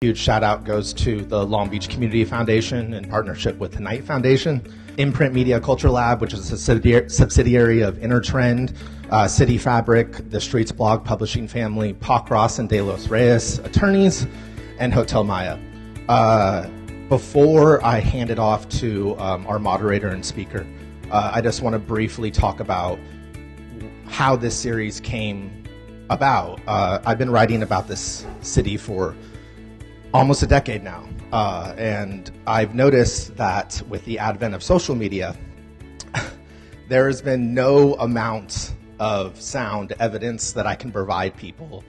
Huge shout out goes to the Long Beach Community Foundation in partnership with the Knight Foundation, Imprint Media Culture Lab, which is a subsidiary of Intertrend, City Fabric, the Streets Blog Publishing Family, Pac Ross and De Los Reyes Attorneys, and Hotel Maya. Before I hand it off to our moderator and speaker, I just want to briefly talk about how this series came about. I've been writing about this city for almost a decade now, and I've noticed that with the advent of social media, there has been no amount of sound evidence that I can provide people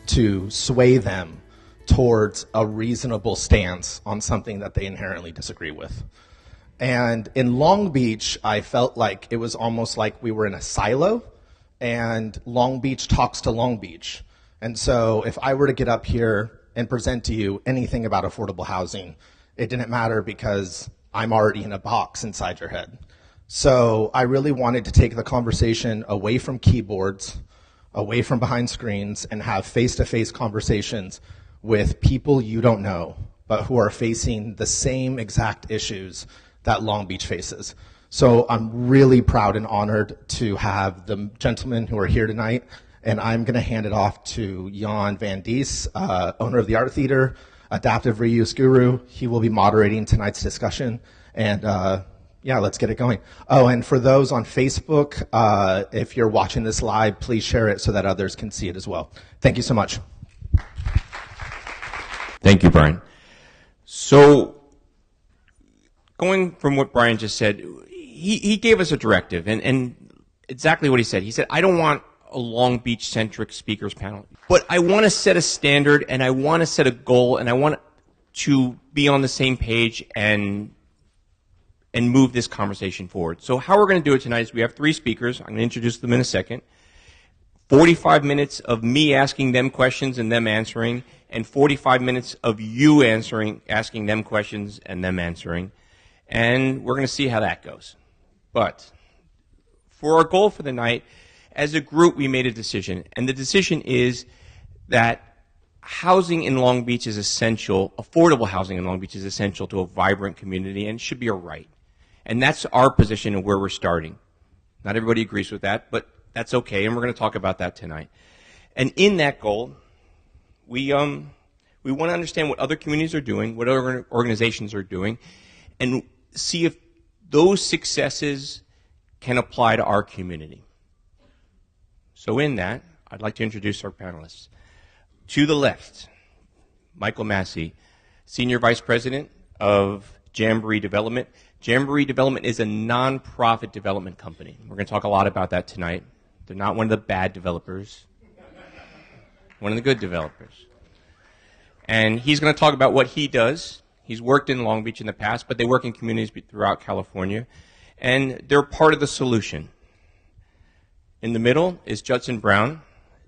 to sway them towards a reasonable stance on something that they inherently disagree with. And in Long Beach, I felt like it was almost like we were in a silo, and Long Beach talks to Long Beach. And so if I were to get up here and present to you anything about affordable housing, it didn't matter because I'm already in a box inside your head. So I really wanted to take the conversation away from keyboards, away from behind screens, and have face-to-face conversations with people you don't know, but who are facing the same exact issues that Long Beach faces. So I'm really proud and honored to have the gentlemen who are here tonight, and I'm going to hand it off to Jan Van Dijs, owner of the Art Theater, adaptive reuse guru. He will be moderating tonight's discussion, and yeah, let's get it going. Oh, and for those on Facebook, if you're watching this live, please share it so that others can see it as well. Thank you so much. Thank you, Brian. So, going from what Brian just said, he gave us a directive, and exactly what he said. He said, I don't want a Long Beach-centric speakers panel, but I want to set a standard, and I want to set a goal, and I want to be on the same page and move this conversation forward. So how we're going to do it tonight is we have three speakers. I'm going to introduce them in a second. 45 minutes of me asking them questions and them answering, and 45 minutes of you asking them questions and them answering. And we're going to see how that goes. But for our goal for the night, as a group, we made a decision. And the decision is that housing in Long Beach is essential, affordable housing in Long Beach is essential to a vibrant community and should be a right. And that's our position and where we're starting. Not everybody agrees with that, but that's okay, and we're going to talk about that tonight. And in that goal, we want to understand what other communities are doing, what other organizations are doing, and see if those successes can apply to our community. So in that, I'd like to introduce our panelists. To the left, Michael Massie, Senior Vice President of Jamboree Development. Jamboree Development is a nonprofit development company. We're going to talk a lot about that tonight. They're not one of the bad developers, one of the good developers. And he's going to talk about what he does. He's worked in Long Beach in the past, but they work in communities throughout California. And they're part of the solution. In the middle is Judson Brown.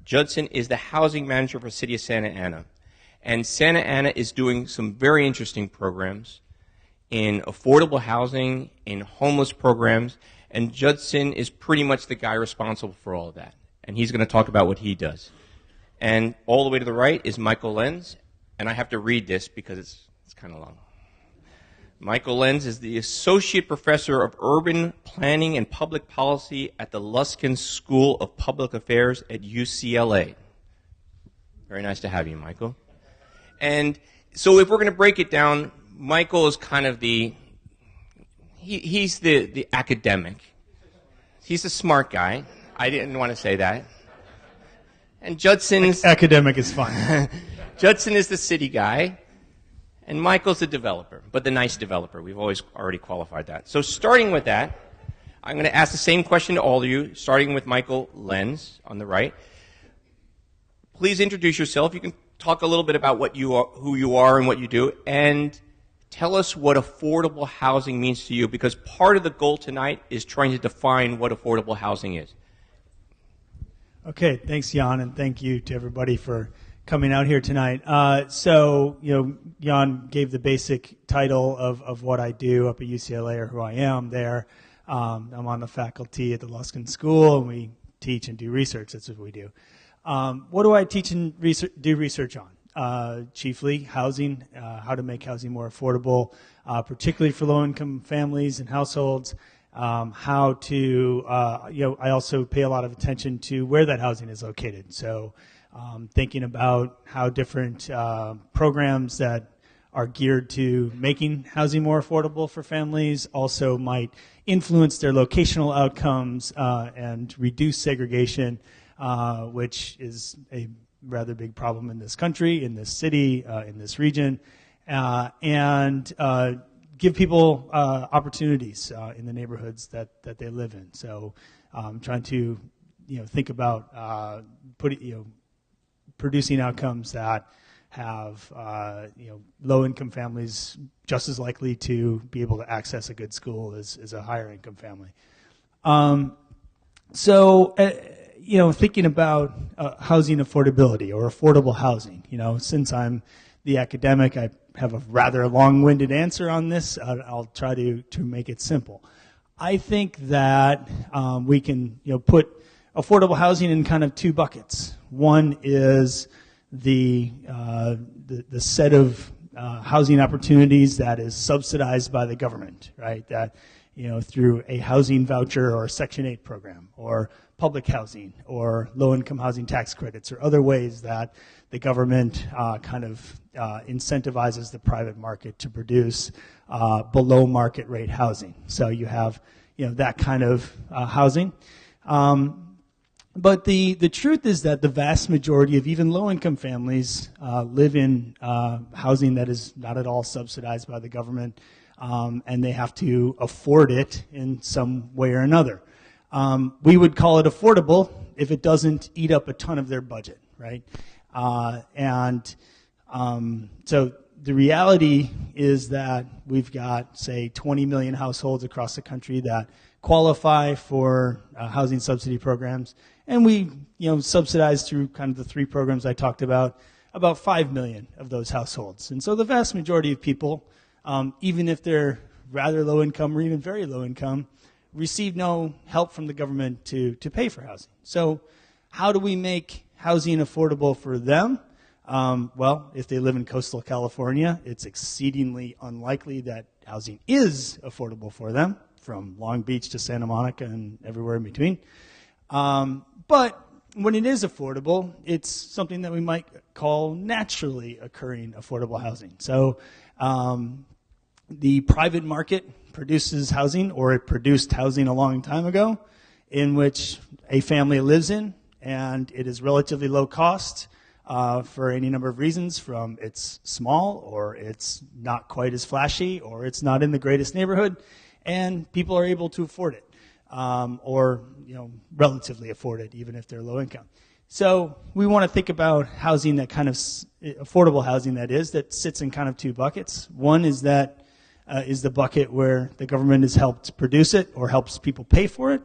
Judson is the housing manager for the city of Santa Ana. And Santa Ana is doing some very interesting programs in affordable housing, in homeless programs, and Judson is pretty much the guy responsible for all of that. And he's going to talk about what he does. And all the way to the right is Michael Lenz, and I have to read this because it's kind of long. Michael Lenz is the Associate Professor of Urban Planning and Public Policy at the Luskin School of Public Affairs at UCLA. Very nice to have you, Michael. And so if we're going to break it down, Michael is kind of he's the academic. He's a smart guy. I didn't want to say that. And Judson's... Academic is fine. Judson is the city guy. And Michael's the developer, but the nice developer. We've already qualified that. So starting with that, I'm going to ask the same question to all of you, starting with Michael Lenz on the right. Please introduce yourself. You can talk a little bit about what you are, who you are and what you do, and tell us what affordable housing means to you, because part of the goal tonight is trying to define what affordable housing is. Okay, thanks, Jan, and thank you to everybody for coming out here tonight. So, Jan gave the basic title of what I do up at UCLA, or who I am there. I'm on the faculty at the Luskin School, and we teach and do research. That's what we do. What do I teach and do research on? chiefly housing, how to make housing more affordable, particularly for low-income families and households. How to, I also pay a lot of attention to where that housing is located. So thinking about how different programs that are geared to making housing more affordable for families also might influence their locational outcomes and reduce segregation, which is a rather big problem in this country, in this city, in this region, and give people opportunities in the neighborhoods that they live in. So trying to think about producing outcomes that have low-income families just as likely to be able to access a good school as a higher-income family. Thinking about housing affordability or affordable housing, since I'm the academic, I have a rather long-winded answer on this. I'll try to make it simple. I think that we can put affordable housing in kind of two buckets. One is the set of housing opportunities that is subsidized by the government, right? That through a housing voucher or a Section 8 program or public housing or low-income housing tax credits or other ways that the government incentivizes the private market to produce below market rate housing. So you have that kind of housing. But the truth is that the vast majority of even low-income families live in housing that is not at all subsidized by the government, and they have to afford it in some way or another. We would call it affordable if it doesn't eat up a ton of their budget, right? So the reality is that we've got, say, 20 million households across the country that qualify for housing subsidy programs, and we subsidize through kind of the three programs I talked about 5 million of those households. And so the vast majority of people, even if they're rather low income or even very low income, receive no help from the government to pay for housing. So how do we make housing affordable for them? Well, if they live in coastal California, it's exceedingly unlikely that housing is affordable for them, from Long Beach to Santa Monica and everywhere in between. But when it is affordable, it's something that we might call naturally occurring affordable housing. So the private market produces housing, or it produced housing a long time ago, in which a family lives in, and it is relatively low cost for any number of reasons, from it's small, or it's not quite as flashy, or it's not in the greatest neighborhood, and people are able to afford it, or relatively afford it, even if they're low income. So we want to think about housing that kind of affordable housing that sits in kind of two buckets. One is that is the bucket where the government has helped produce it or helps people pay for it,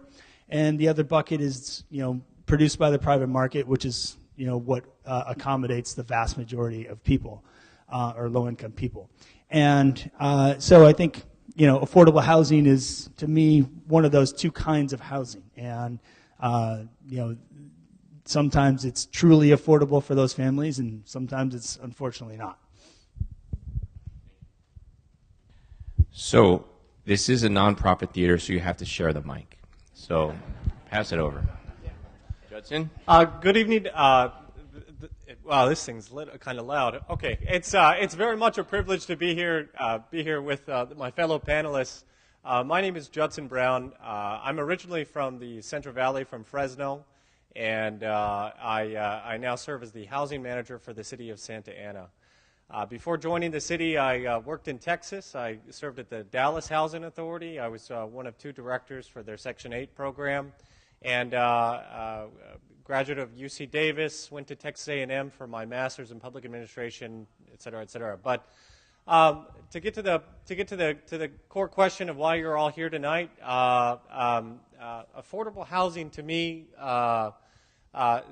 and the other bucket is produced by the private market, which is what accommodates the vast majority of people or low-income people. And so I think affordable housing is, to me, one of those two kinds of housing, and sometimes it's truly affordable for those families, and sometimes it's unfortunately not. So this is a nonprofit theater, so you have to share the mic. So pass it over. Judson? Good evening. Wow, this thing's kind of loud. Okay, it's very much a privilege to be here with my fellow panelists. My name is Judson Brown. I'm originally from the Central Valley, from Fresno, and I now serve as the housing manager for the city of Santa Ana. Before joining the city, I worked in Texas. I served at the Dallas Housing Authority. I was one of two directors for their Section 8 program, and graduate of UC Davis, went to Texas A&M for my master's in public administration, et cetera, et cetera. But to get to the core question of why you're all here tonight, affordable housing to me.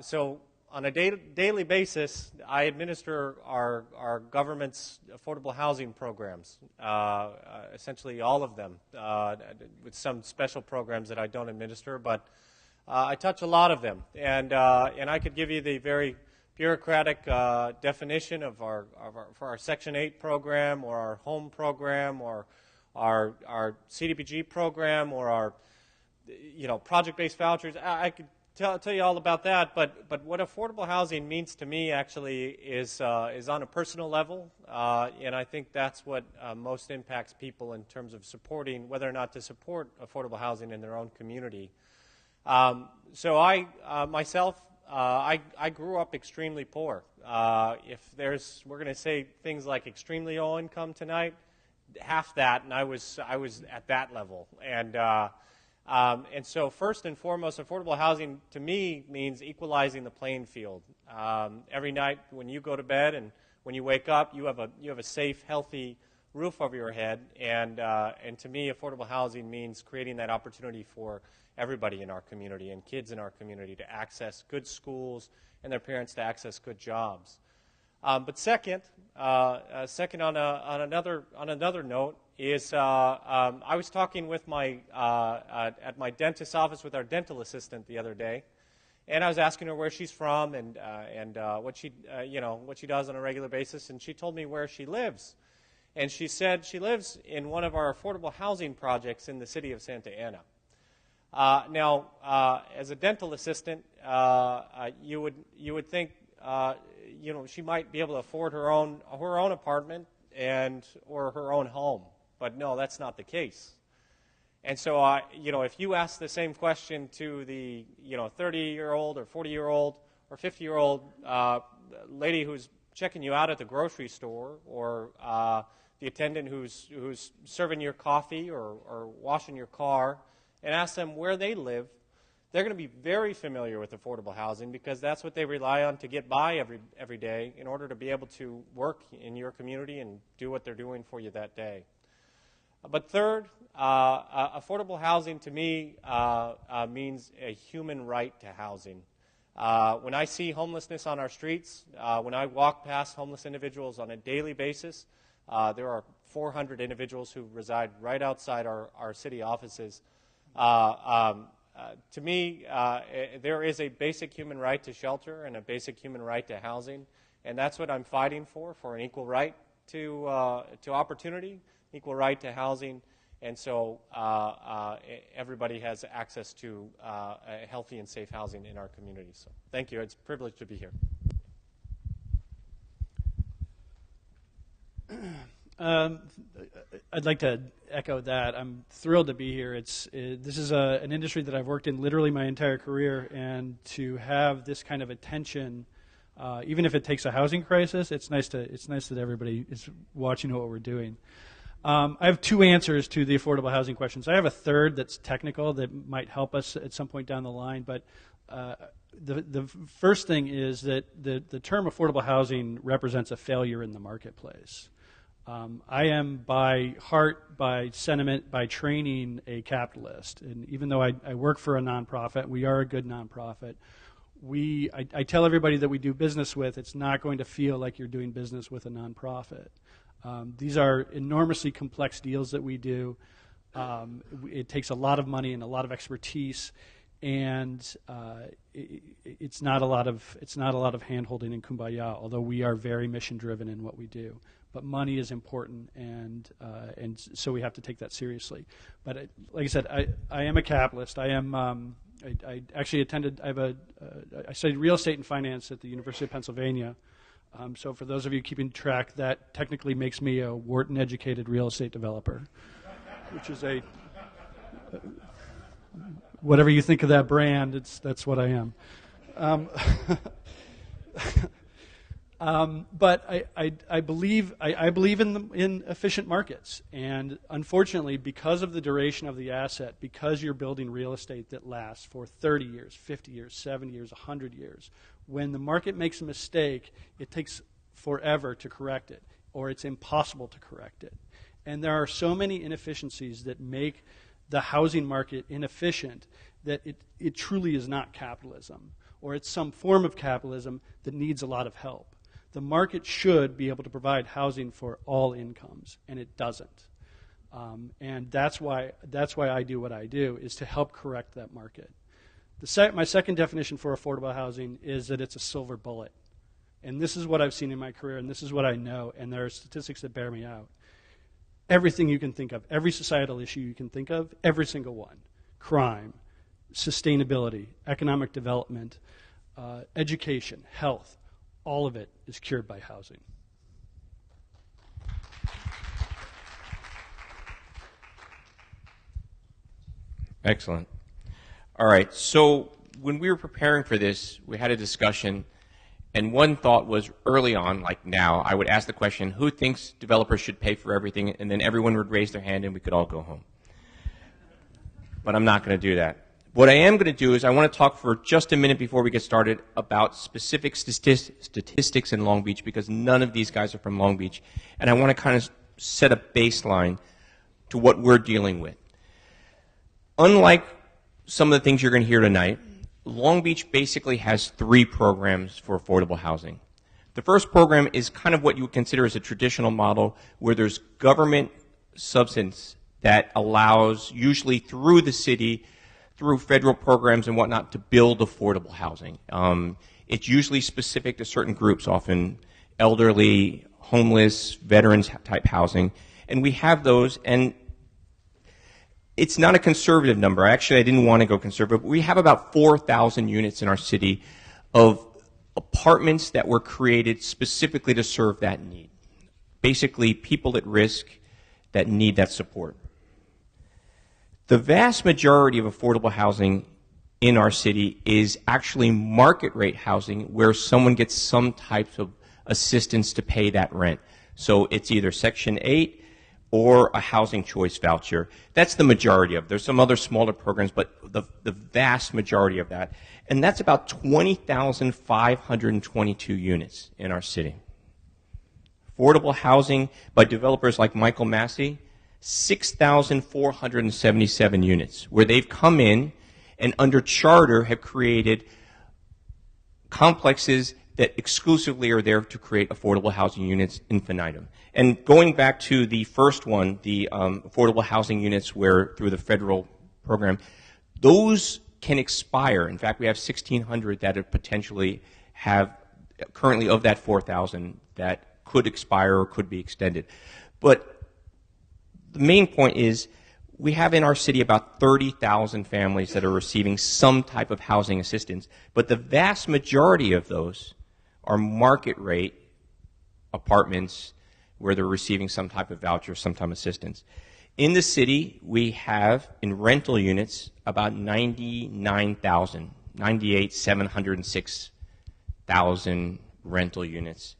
So on a daily basis, I administer our government's affordable housing programs, essentially all of them, with some special programs that I don't administer, but I touch a lot of them. And I could give you the very bureaucratic definition of for our Section 8 program or our home program or our CDBG program or our project-based vouchers. I could tell you all about that, but what affordable housing means to me actually is on a personal level, and I think that's what most impacts people in terms of supporting whether or not to support affordable housing in their own community. So I myself, I grew up extremely poor. We're going to say things like extremely low income tonight, half that, and I was at that level, and so first and foremost, affordable housing to me means equalizing the playing field. Every night when you go to bed and when you wake up, you have a safe, healthy roof over your head, and to me, affordable housing means creating that opportunity for everybody in our community and kids in our community to access good schools and their parents to access good jobs. But second on another note is I was talking with at my dentist's office with our dental assistant the other day, and I was asking her where she's from and what she does on a regular basis, and she told me where she lives, and she said she lives in one of our affordable housing projects in the city of Santa Ana. Now, as a dental assistant, you would think she might be able to afford her own apartment or her own home, but no, that's not the case. And so, if you ask the same question to the 30-year-old or 40-year-old or 50-year-old lady who's checking you out at the grocery store, or the attendant who's serving your coffee or washing your car, and ask them where they live, they're going to be very familiar with affordable housing because that's what they rely on to get by every day in order to be able to work in your community and do what they're doing for you that day. But third, affordable housing to me means a human right to housing. When I see homelessness on our streets, when I walk past homeless individuals on a daily basis, there are 400 individuals who reside right outside our city offices. To me, there is a basic human right to shelter and a basic human right to housing, and that's what I'm fighting for an equal right to opportunity, equal right to housing, and so everybody has access to healthy and safe housing in our community. So thank you. It's a privilege to be here. I'd like to echo that. I'm thrilled to be here. This is an industry that I've worked in literally my entire career, and to have this kind of attention, even if it takes a housing crisis, it's nice that everybody is watching what we're doing. I have two answers to the affordable housing questions. I have a third that's technical that might help us at some point down the line, but the first thing is that the term affordable housing represents a failure in the marketplace. I am by heart, by sentiment, by training a capitalist. And even though I work for a nonprofit, we are a good nonprofit. I tell everybody that we do business with, it's not going to feel like you're doing business with a nonprofit. These are enormously complex deals that we do. It takes a lot of money and a lot of expertise, and it's not a lot of hand-holding and kumbaya, although we are very mission-driven in what we do. But money is important, and so we have to take that seriously. But like I said, I am a capitalist. I actually attended. I studied real estate and finance at the University of Pennsylvania. So for those of you keeping track, that technically makes me a Wharton-educated real estate developer, which is whatever you think of that brand, that's what I am. But I believe in efficient markets, and unfortunately, because of the duration of the asset, because you're building real estate that lasts for 30 years, 50 years, 70 years, 100 years, when the market makes a mistake, it takes forever to correct it, or it's impossible to correct it. And there are so many inefficiencies that make the housing market inefficient that it truly is not capitalism, or it's some form of capitalism that needs a lot of help. The market should be able to provide housing for all incomes, and it doesn't. And that's why I do what I do, is to help correct that market. My second definition for affordable housing is that it's a silver bullet. And this is what I've seen in my career, and this is what I know, and there are statistics that bear me out. Everything you can think of, every societal issue you can think of, every single one. Crime, sustainability, economic development, education, health, all of it is cured by housing. Excellent. All right, so when we were preparing for this, we had a discussion, and one thought was early on, like now, I would ask the question, who thinks developers should pay for everything? And then everyone would raise their hand and we could all go home. But I'm not going to do that. What I am going to do is I want to talk for just a minute before we get started about specific statistics in Long Beach, because none of these guys are from Long Beach. And I want to kind of set a baseline to what we're dealing with. Unlike some of the things you're going to hear tonight, Long Beach basically has 3 programs for affordable housing. The first program is kind of what you would consider as a traditional model, where there's government substance that allows, usually through the city, through federal programs and whatnot, to build affordable housing. It's usually specific to certain groups, often elderly, homeless, veterans type housing. And we have those, and it's not a conservative number. Actually, I didn't want to go conservative, but we have about 4,000 units in our city of apartments that were created specifically to serve that need. Basically, people at risk that need that support. The vast majority of affordable housing in our city is actually market rate housing, where someone gets some type of assistance to pay that rent. So it's either Section 8 or a housing choice voucher. That's the majority of it. There's some other smaller programs, but the vast majority of that. And that's about 20,522 units in our city. Affordable housing by developers like Michael Massie, 6,477 units, where they've come in and under charter have created complexes that exclusively are there to create affordable housing units infinitum. And going back to the first one, the affordable housing units where through the federal program, those can expire. In fact, we have 1,600 that have potentially have currently of that 4,000 that could expire or could be extended. But the main point is we have in our city about 30,000 families that are receiving some type of housing assistance, but the vast majority of those are market rate apartments where they're receiving some type of voucher, some type of assistance. In the city, we have in rental units about 706,000 rental units,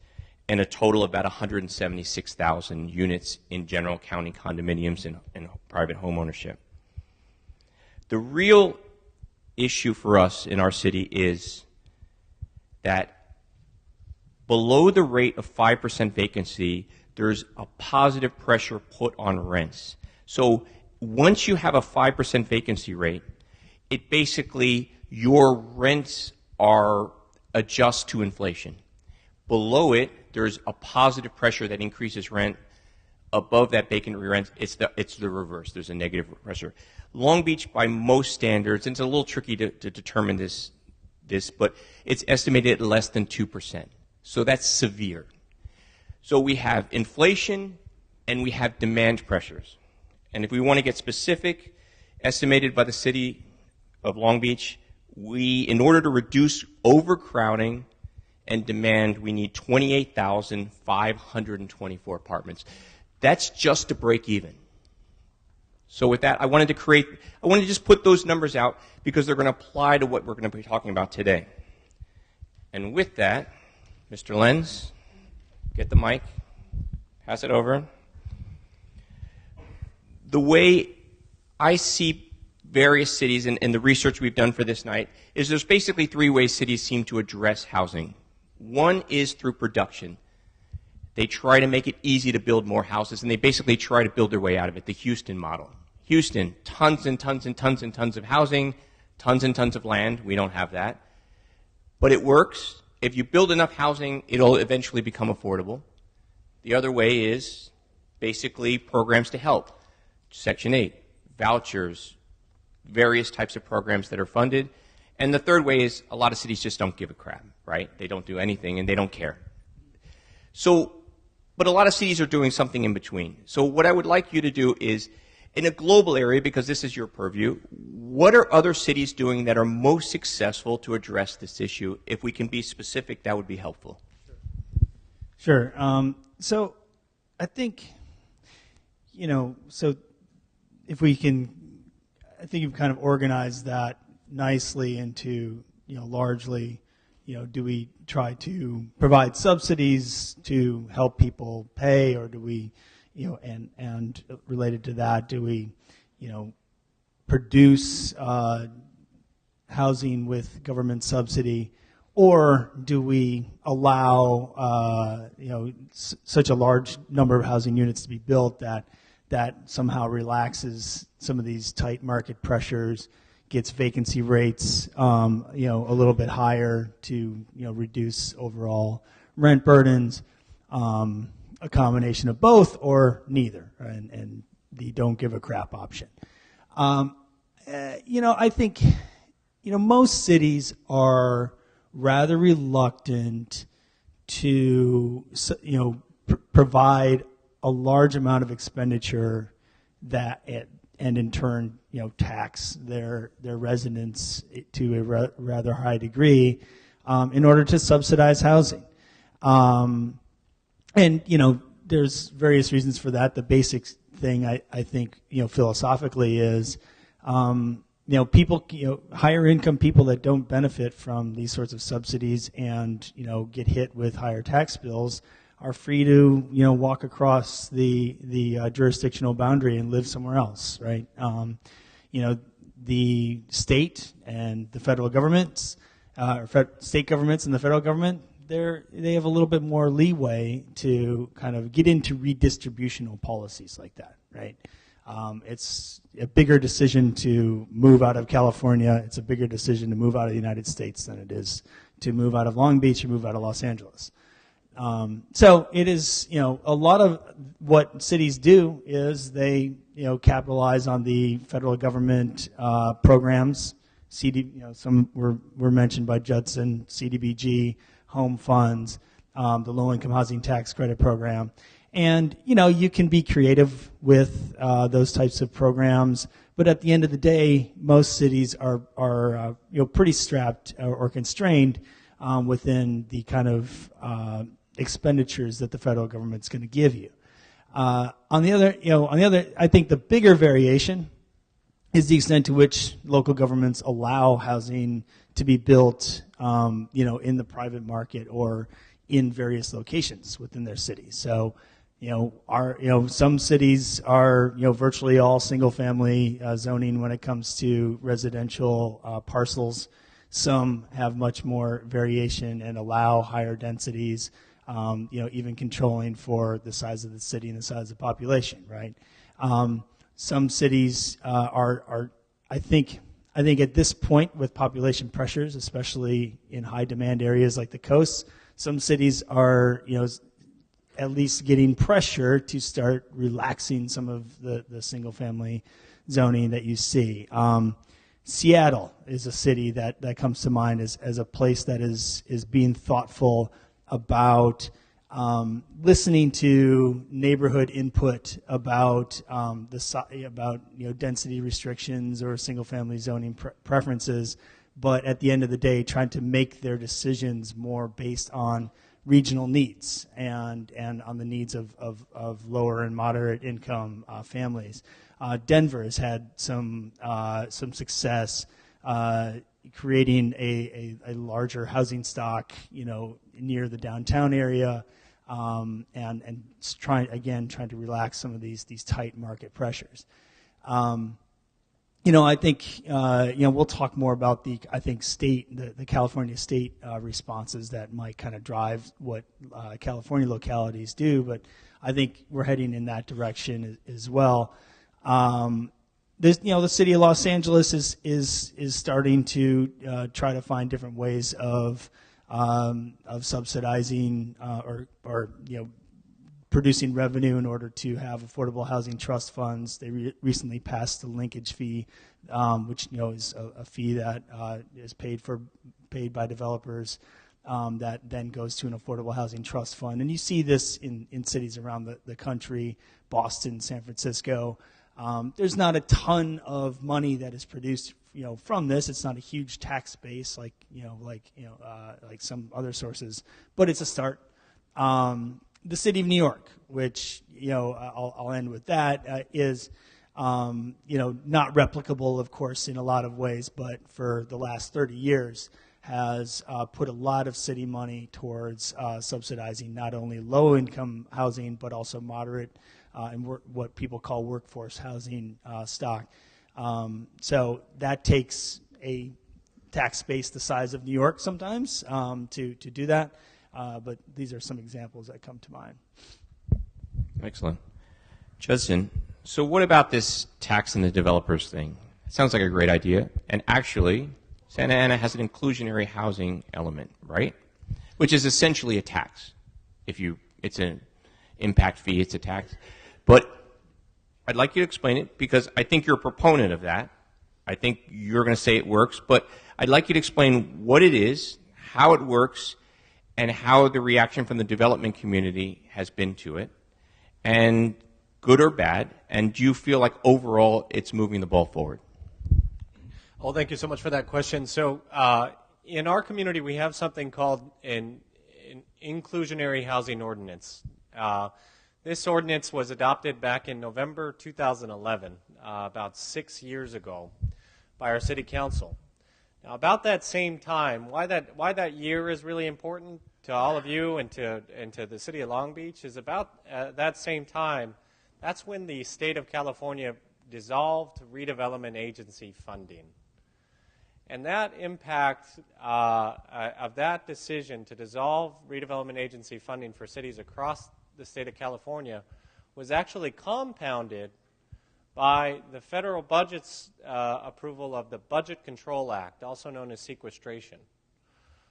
and a total of about 176,000 units in general county condominiums and private home ownership. The real issue for us in our city is that below the rate of 5% vacancy, there's a positive pressure put on rents. So once you have a 5% vacancy rate, it basically, your rents are adjust to inflation. Below it, there's a positive pressure that increases rent. Above that vacant rent, it's the reverse. There's a negative pressure. Long Beach, by most standards, and it's a little tricky to determine this, but it's estimated at less than 2%. So that's severe. So we have inflation and we have demand pressures. And if we want to get specific, estimated by the city of Long Beach, in order to reduce overcrowding and demand, we need 28,524 apartments. That's just to break even. So with that, I wanted to just put those numbers out because they're going to apply to what we're going to be talking about today. And with that, Mr. Lenz, get the mic, pass it over. The way I see various cities and the research we've done for this night is there's basically 3 ways cities seem to address housing. One is through production. They try to make it easy to build more houses, and they basically try to build their way out of it, the Houston model. Houston, tons and tons and tons and tons of housing, tons and tons of land. We don't have that. But it works. If you build enough housing, it'll eventually become affordable. The other way is basically programs to help. Section 8, vouchers, various types of programs that are funded. And the third way is a lot of cities just don't give a crap, right? They don't do anything and they don't care. So, but a lot of cities are doing something in between. So what I would like you to do is, in a global area, because this is your purview, what are other cities doing that are most successful to address this issue? If we can be specific, that would be helpful. Sure. So I think, so if we can, I think you've kind of organized that nicely into, largely, do we try to provide subsidies to help people pay, or do we, and related to that, do we, produce housing with government subsidy, or do we allow, such a large number of housing units to be built that somehow relaxes some of these tight market pressures, gets vacancy rates, a little bit higher to, reduce overall rent burdens, a combination of both or neither, and the don't give a crap option. I think, most cities are rather reluctant to, provide a large amount of expenditure and in turn, tax their residents to a rather high degree in order to subsidize housing. And, there's various reasons for that. The basic thing I think, philosophically is, people, higher income people that don't benefit from these sorts of subsidies and, get hit with higher tax bills are free to, walk across the jurisdictional boundary and live somewhere else, right? The state and the federal governments, state governments and the federal government, they have a little bit more leeway to kind of get into redistributional policies like that, right? It's a bigger decision to move out of California. It's a bigger decision to move out of the United States than it is to move out of Long Beach or move out of Los Angeles. So it is, a lot of what cities do is they, capitalize on the federal government programs. Some were mentioned by Judson, CDBG, home funds, the low-income housing tax credit program. And, you can be creative with those types of programs, but at the end of the day, most cities are pretty strapped or constrained within the kind of expenditures that the federal government's going to give you. On the other, I think the bigger variation is the extent to which local governments allow housing to be built, in the private market or in various locations within their cities. So, some cities are, virtually all single-family zoning when it comes to residential parcels. Some have much more variation and allow higher densities, even controlling for the size of the city and the size of the population, right? Some cities are, I think at this point with population pressures, especially in high demand areas like the coasts, some cities are, at least getting pressure to start relaxing some of the single family zoning that you see. Seattle is a city that comes to mind as a place that is being thoughtful about listening to neighborhood input about density restrictions or single family zoning preferences, but at the end of the day trying to make their decisions more based on regional needs and on the needs of lower and moderate income families. Denver has had some success creating a larger housing stock, near the downtown area, and trying to relax some of these tight market pressures. I think we'll talk more about the California state responses that might kind of drive what California localities do, but I think we're heading in that direction as well. The city of Los Angeles is starting to try to find different ways of subsidizing or producing revenue in order to have affordable housing trust funds. They recently passed the linkage fee, which is a fee that is paid by developers that then goes to an affordable housing trust fund. And you see this in cities around the country, Boston, San Francisco. There's not a ton of money that is produced from this. It's not a huge tax base like some other sources, but it's a start. The city of New York, which I'll end with that, is not replicable, of course, in a lot of ways, but for the last 30 years has put a lot of city money towards subsidizing not only low-income housing but also moderate and what people call workforce housing stock. So that takes a tax base the size of New York sometimes to do that. But these are some examples that come to mind. Excellent. Judson, so what about this tax on the developers thing? It sounds like a great idea. And actually, Santa Ana has an inclusionary housing element, right? Which is essentially a tax. It's an impact fee, it's a tax. But I'd like you to explain it because I think you're a proponent of that. I think you're going to say it works, but I'd like you to explain what it is, how it works, and how the reaction from the development community has been to it, and good or bad, and do you feel like overall it's moving the ball forward? Well, thank you so much for that question. So in our community, we have something called an inclusionary housing ordinance. This ordinance was adopted back in November 2011, about 6 years ago, by our city council. Now, about that same time, why that year is really important to all of you and to the city of Long Beach is about that same time. That's when the state of California dissolved redevelopment agency funding. And that impact of that decision to dissolve redevelopment agency funding for cities across the state of California was actually compounded by the federal budget's approval of the Budget Control Act, also known as sequestration.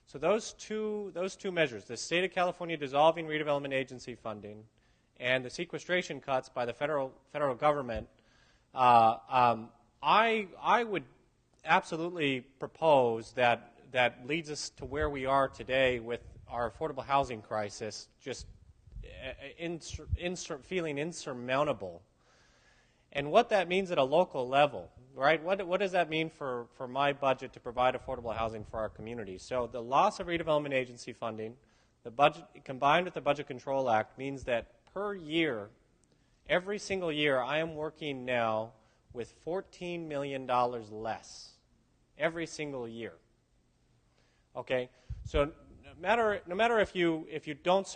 So those two measures, the state of California dissolving redevelopment agency funding and the sequestration cuts by the federal government, I would absolutely propose that leads us to where we are today with our affordable housing crisis, just feeling insurmountable. And what that means at a local level, right? What does that mean for my budget to provide affordable housing for our community? So the loss of redevelopment agency funding, the budget combined with the Budget Control Act means that per year, every single year, I am working now with $14 million less every single year. Okay, so no matter if you don't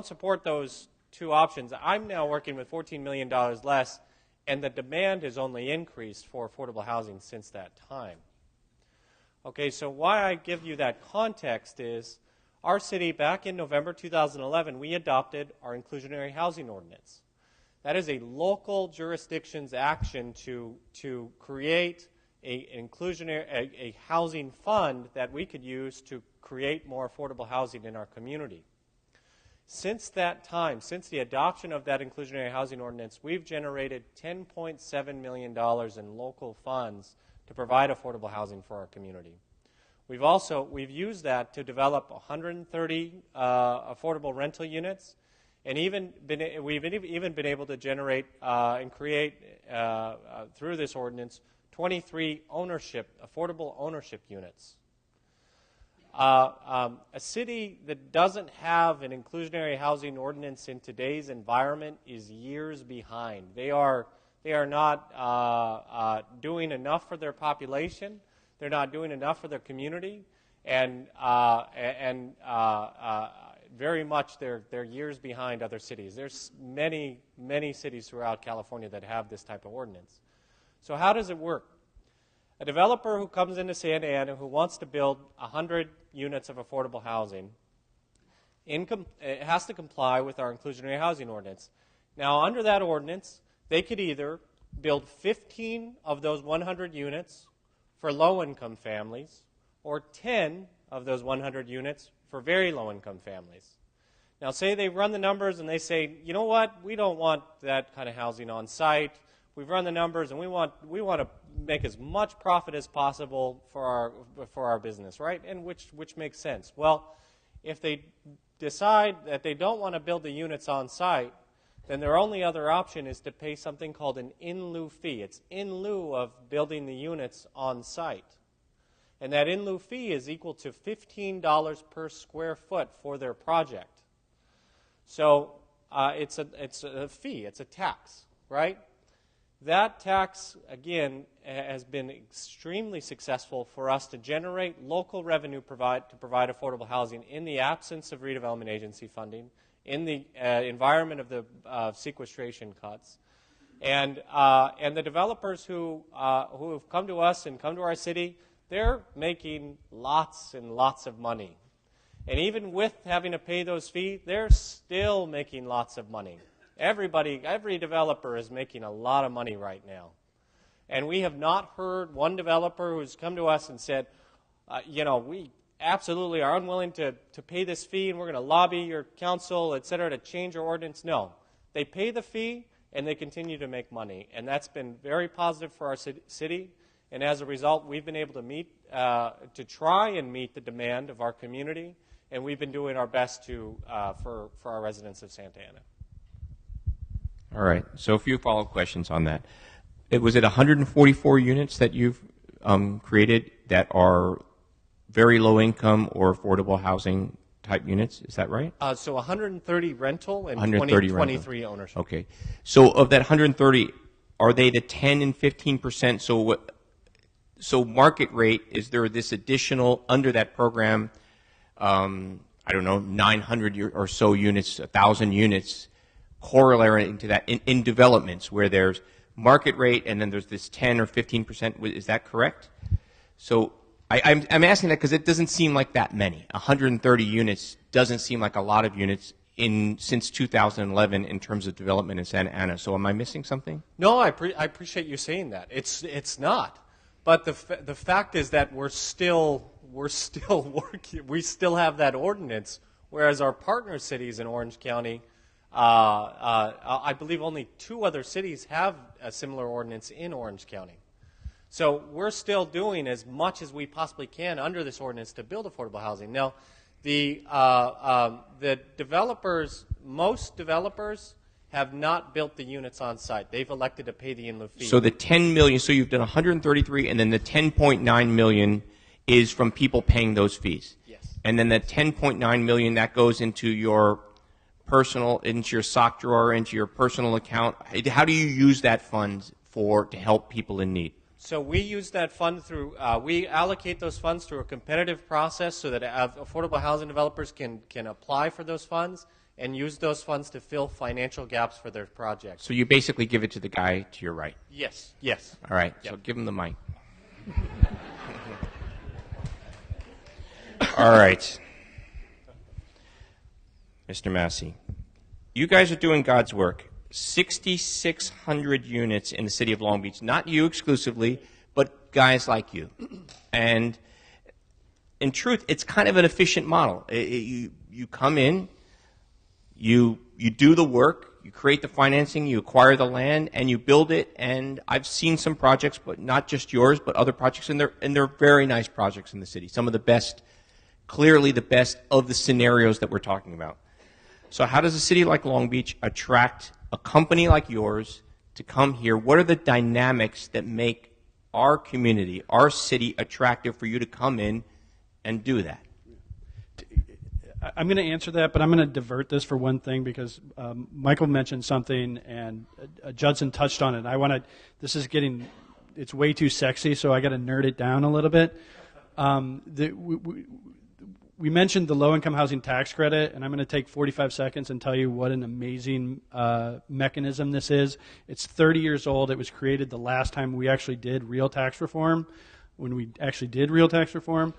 support those two options, I'm now working with $14 million less, and the demand has only increased for affordable housing since that time. Okay, so why I give you that context is our city, back in November 2011, we adopted our inclusionary housing ordinance. That is a local jurisdiction's action to create a housing fund that we could use to create more affordable housing in our community. Since that time, since the adoption of that inclusionary housing ordinance, we've generated $10.7 million in local funds to provide affordable housing for our community. We've used that to develop 130 affordable rental units, and we've even been able to generate and create through this ordinance 23 affordable ownership units. A city that doesn't have an inclusionary housing ordinance in today's environment is years behind. They are not doing enough for their population. They're not doing enough for their community, and very much they're years behind other cities. There's many cities throughout California that have this type of ordinance. So how does it work? A developer who comes into Santa Ana who wants to build 100 units of affordable housing has to comply with our inclusionary housing ordinance. Now, under that ordinance, they could either build 15 of those 100 units for low-income families or 10 of those 100 units for very low-income families. Now, say they run the numbers and they say, you know what, we don't want that kind of housing on site. We've run the numbers and we want to make as much profit as possible for our business, right? And which makes sense. Well, if they decide that they don't want to build the units on site, then their only other option is to pay something called an in lieu fee. It's in lieu of building the units on site. And that in lieu fee is equal to $15 per square foot for their project. So it's a fee, it's a tax, right? That tax, again, has been extremely successful for us to generate local revenue to provide affordable housing in the absence of redevelopment agency funding, in the environment of the sequestration cuts. And the developers who have come to us and come to our city, they're making lots and lots of money. And even with having to pay those fees, they're still making lots of money. Every developer is making a lot of money right now. And we have not heard one developer who's come to us and said, we absolutely are unwilling to pay this fee and we're going to lobby your council, et cetera, to change our ordinance. No. They pay the fee and they continue to make money. And that's been very positive for our city. And as a result, we've been able to try and meet the demand of our community. And we've been doing our best for our residents of Santa Ana. All right. So a few follow-up questions on that. Was it 144 units that you've created that are very low income or affordable housing type units? Is that right? So 130 rental and 23 ownership. Okay. So of that 130, are they the 10 and 15%? So market rate, is there this additional, under that program, 900 or so units, 1,000 units, correlating to that in developments where there's market rate and then there's this 10 or 15%? Is that correct? So I'm asking that because it doesn't seem like that many. 130 units doesn't seem like a lot of units since 2011 in terms of development in Santa Ana. So am I missing something? No, I appreciate you saying that. It's not. But the fact is that we're still working. We still have that ordinance, whereas our partner cities in Orange County, I believe only 2 other cities have a similar ordinance in Orange County. So we're still doing as much as we possibly can under this ordinance to build affordable housing. Now, the developers, most developers have not built the units on site. They've elected to pay the in lieu fee. So the 10 million, so you've done 133, and then the 10.9 million is from people paying those fees. Yes. And then the 10.9 million, that goes into your personal, into your sock drawer, into your personal account. How do you use that fund to help people in need? So we use that fund through, we allocate those funds through a competitive process so that affordable housing developers can apply for those funds and use those funds to fill financial gaps for their projects. So you basically give it to the guy to your right? Yes. All right, Yep. So give him the mic. All right. Mr. Massie, you guys are doing God's work. 6,600 units in the city of Long Beach, not you exclusively, but guys like you. And in truth, it's kind of an efficient model. You come in, you do the work, you create the financing, you acquire the land, and you build it. And I've seen some projects, but not just yours, but other projects, and they're very nice projects in the city. Some of the best, clearly the best of the scenarios that we're talking about. So how does a city like Long Beach attract a company like yours to come here? What are the dynamics that make our community, our city, attractive for you to come in and do that? I'm going to answer that, but I'm going to divert this for one thing because Michael mentioned something and Judson touched on it. It's way too sexy, so I got to nerd it down a little bit. We mentioned the low-income housing tax credit, and I'm going to take 45 seconds and tell you what an amazing mechanism this is. It's 30 years old. It was created the last time we actually did real tax reform, when we actually did real tax reform.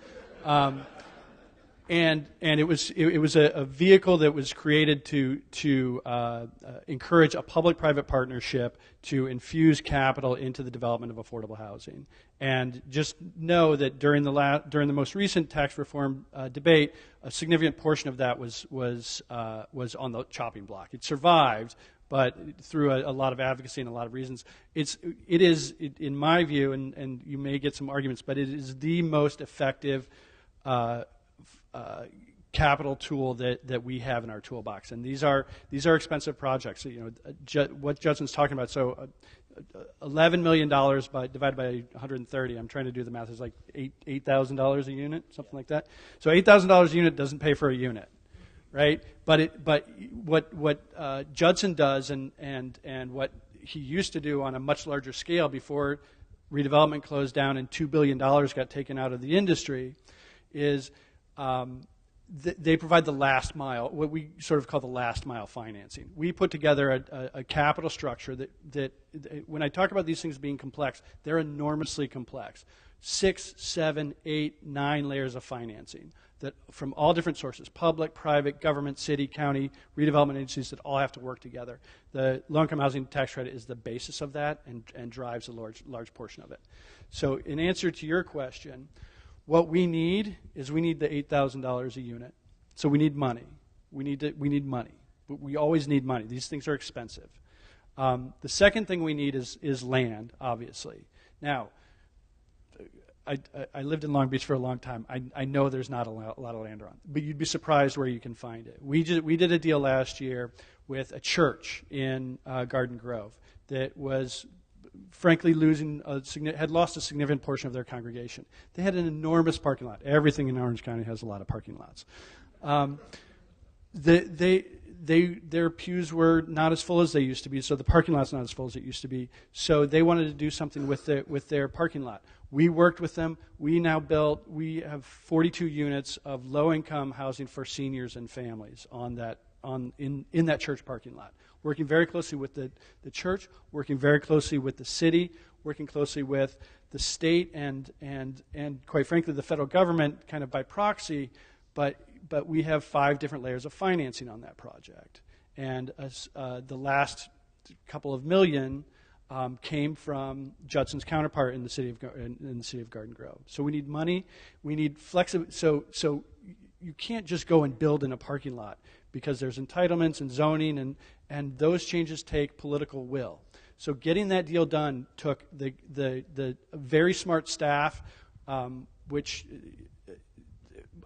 And it was a vehicle that was created to encourage a public-private partnership to infuse capital into the development of affordable housing. And just know that during the most recent tax reform debate, a significant portion of that was on the chopping block. It survived, but through a lot of advocacy and a lot of reasons. It is, in my view, and you may get some arguments, but it is the most effective capital tool that we have in our toolbox, and these are expensive projects. What Judson's talking about. So, $11 million divided by 130. I'm trying to do the math. It's like $8,000 a unit, something like that. So $8,000 a unit doesn't pay for a unit, right? But what Judson does and what he used to do on a much larger scale before redevelopment closed down and $2 billion got taken out of the industry is they provide the last mile, what we sort of call the last mile financing. We put together a capital structure that when I talk about these things being complex, they're enormously complex. 6, 7, 8, 9 layers of financing that from all different sources, public, private, government, city, county, redevelopment agencies that all have to work together. The low-income housing tax credit is the basis of that and drives a large portion of it. So in answer to your question, what we need the $8,000 a unit. So we need money. We need money. But we always need money. These things are expensive. The second thing we need is land, obviously. Now, I lived in Long Beach for a long time. I know there's not a lot of land around, but you'd be surprised where you can find it. We did a deal last year with a church in Garden Grove that was frankly had lost a significant portion of their congregation. They had an enormous parking lot. Everything in Orange County has a lot of parking lots. Their pews were not as full as they used to be, so the parking lot's not as full as it used to be. So they wanted to do something with their parking lot. We worked with them. We have 42 units of low-income housing for seniors and families in that church parking lot. Working very closely with the church, working very closely with the city, working closely with the state and quite frankly the federal government kind of by proxy, but we have 5 different layers of financing on that project. And the last couple of million came from Judson's counterpart in the city of Garden Grove. So we need money, we need flexibility. So you can't just go and build in a parking lot because there's entitlements and zoning and those changes take political will. So getting that deal done took the very smart staff, which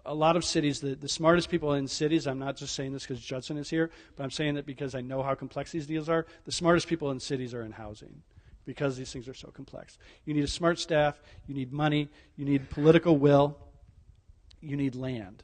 a lot of cities, the smartest people in cities, I'm not just saying this because Judson is here, but I'm saying that because I know how complex these deals are, the smartest people in cities are in housing because these things are so complex. You need a smart staff, you need money, you need political will, you need land.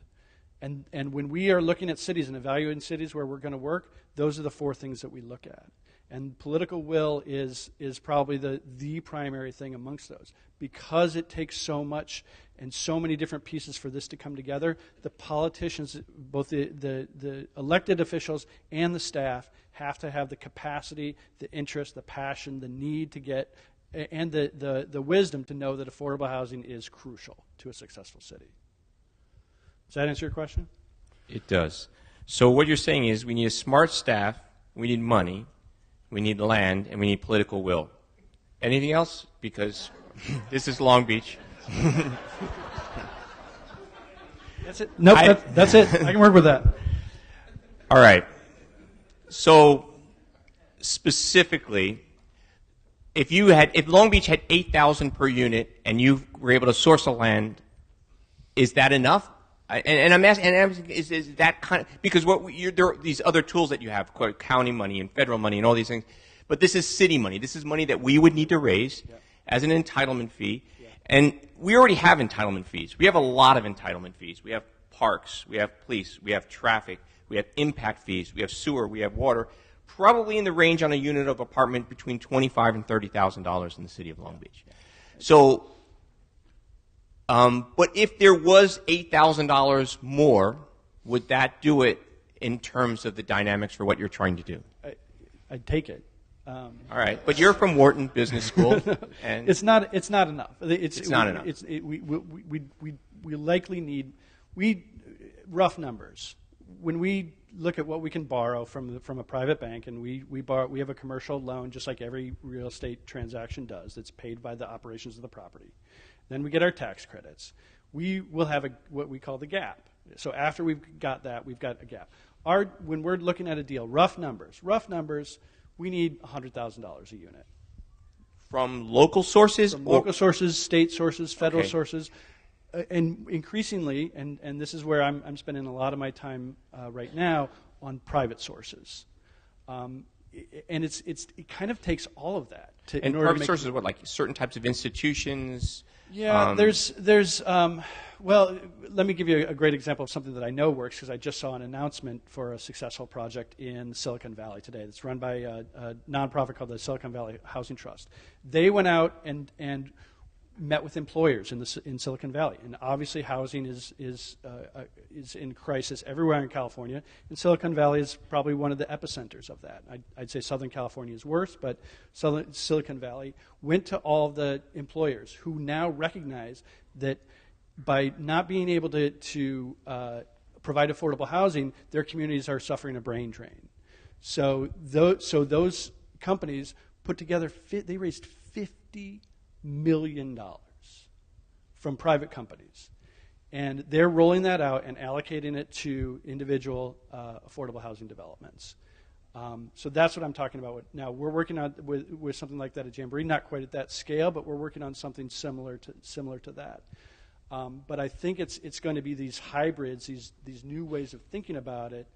And when we are looking at cities and evaluating cities where we're going to work, those are the 4 things that we look at. And political will is probably the primary thing amongst those. Because it takes so much and so many different pieces for this to come together, the politicians, both the elected officials and the staff, have to have the capacity, the interest, the passion, the need to get, and the wisdom to know that affordable housing is crucial to a successful city. Does that answer your question? It does. So what you're saying is we need a smart staff, we need money, we need land, and we need political will. Anything else? Because this is Long Beach. That's it. Nope, that's it. I can work with that. All right. So specifically, if Long Beach had 8,000 per unit and you were able to source the land, is that enough? And I'm asking, is that kind of, because there are these other tools that you have, county money and federal money and all these things, but this is city money. This is money that we would need to raise as an entitlement fee. Yeah. And we already have entitlement fees. We have a lot of entitlement fees. We have parks, we have police, we have traffic, we have impact fees, we have sewer, we have water, probably in the range on a unit of apartment between $25,000 and $30,000 in the city of Long Beach. So, but if there was $8,000 more, would that do it in terms of the dynamics for what you're trying to do? I'd take it. All right, but you're from Wharton Business School, and it's not enough. It's not enough. We likely need rough numbers. When we look at what we can borrow from a private bank, and we have a commercial loan just like every real estate transaction does that's paid by the operations of the property. Then we get our tax credits. We will have what we call the gap. So after we've got that, we've got a gap. When we're looking at a deal, rough numbers, we need $100,000 a unit. From local sources? From local sources, state sources, federal sources. And increasingly, and this is where I'm spending a lot of my time right now, on private sources. And it kind of takes all of that. And private sources, what, like certain types of institutions? Yeah, well, let me give you a great example of something that I know works, because I just saw an announcement for a successful project in Silicon Valley today that's run by a nonprofit called the Silicon Valley Housing Trust. They went out and met with employers in Silicon Valley, and obviously housing is in crisis everywhere in California, and Silicon Valley is probably one of the epicenters of that. I'd say Southern California is worse, but Silicon Valley went to all the employers who now recognize that by not being able to provide affordable housing, their communities are suffering a brain drain. So those companies put together, they raised $50 million from private companies. And they're rolling that out and allocating it to individual affordable housing developments. So that's what I'm talking about. Now, we're working on with something like that at Jamboree, not quite at that scale, but we're working on something similar to that. But I think it's going to be these hybrids, these new ways of thinking about it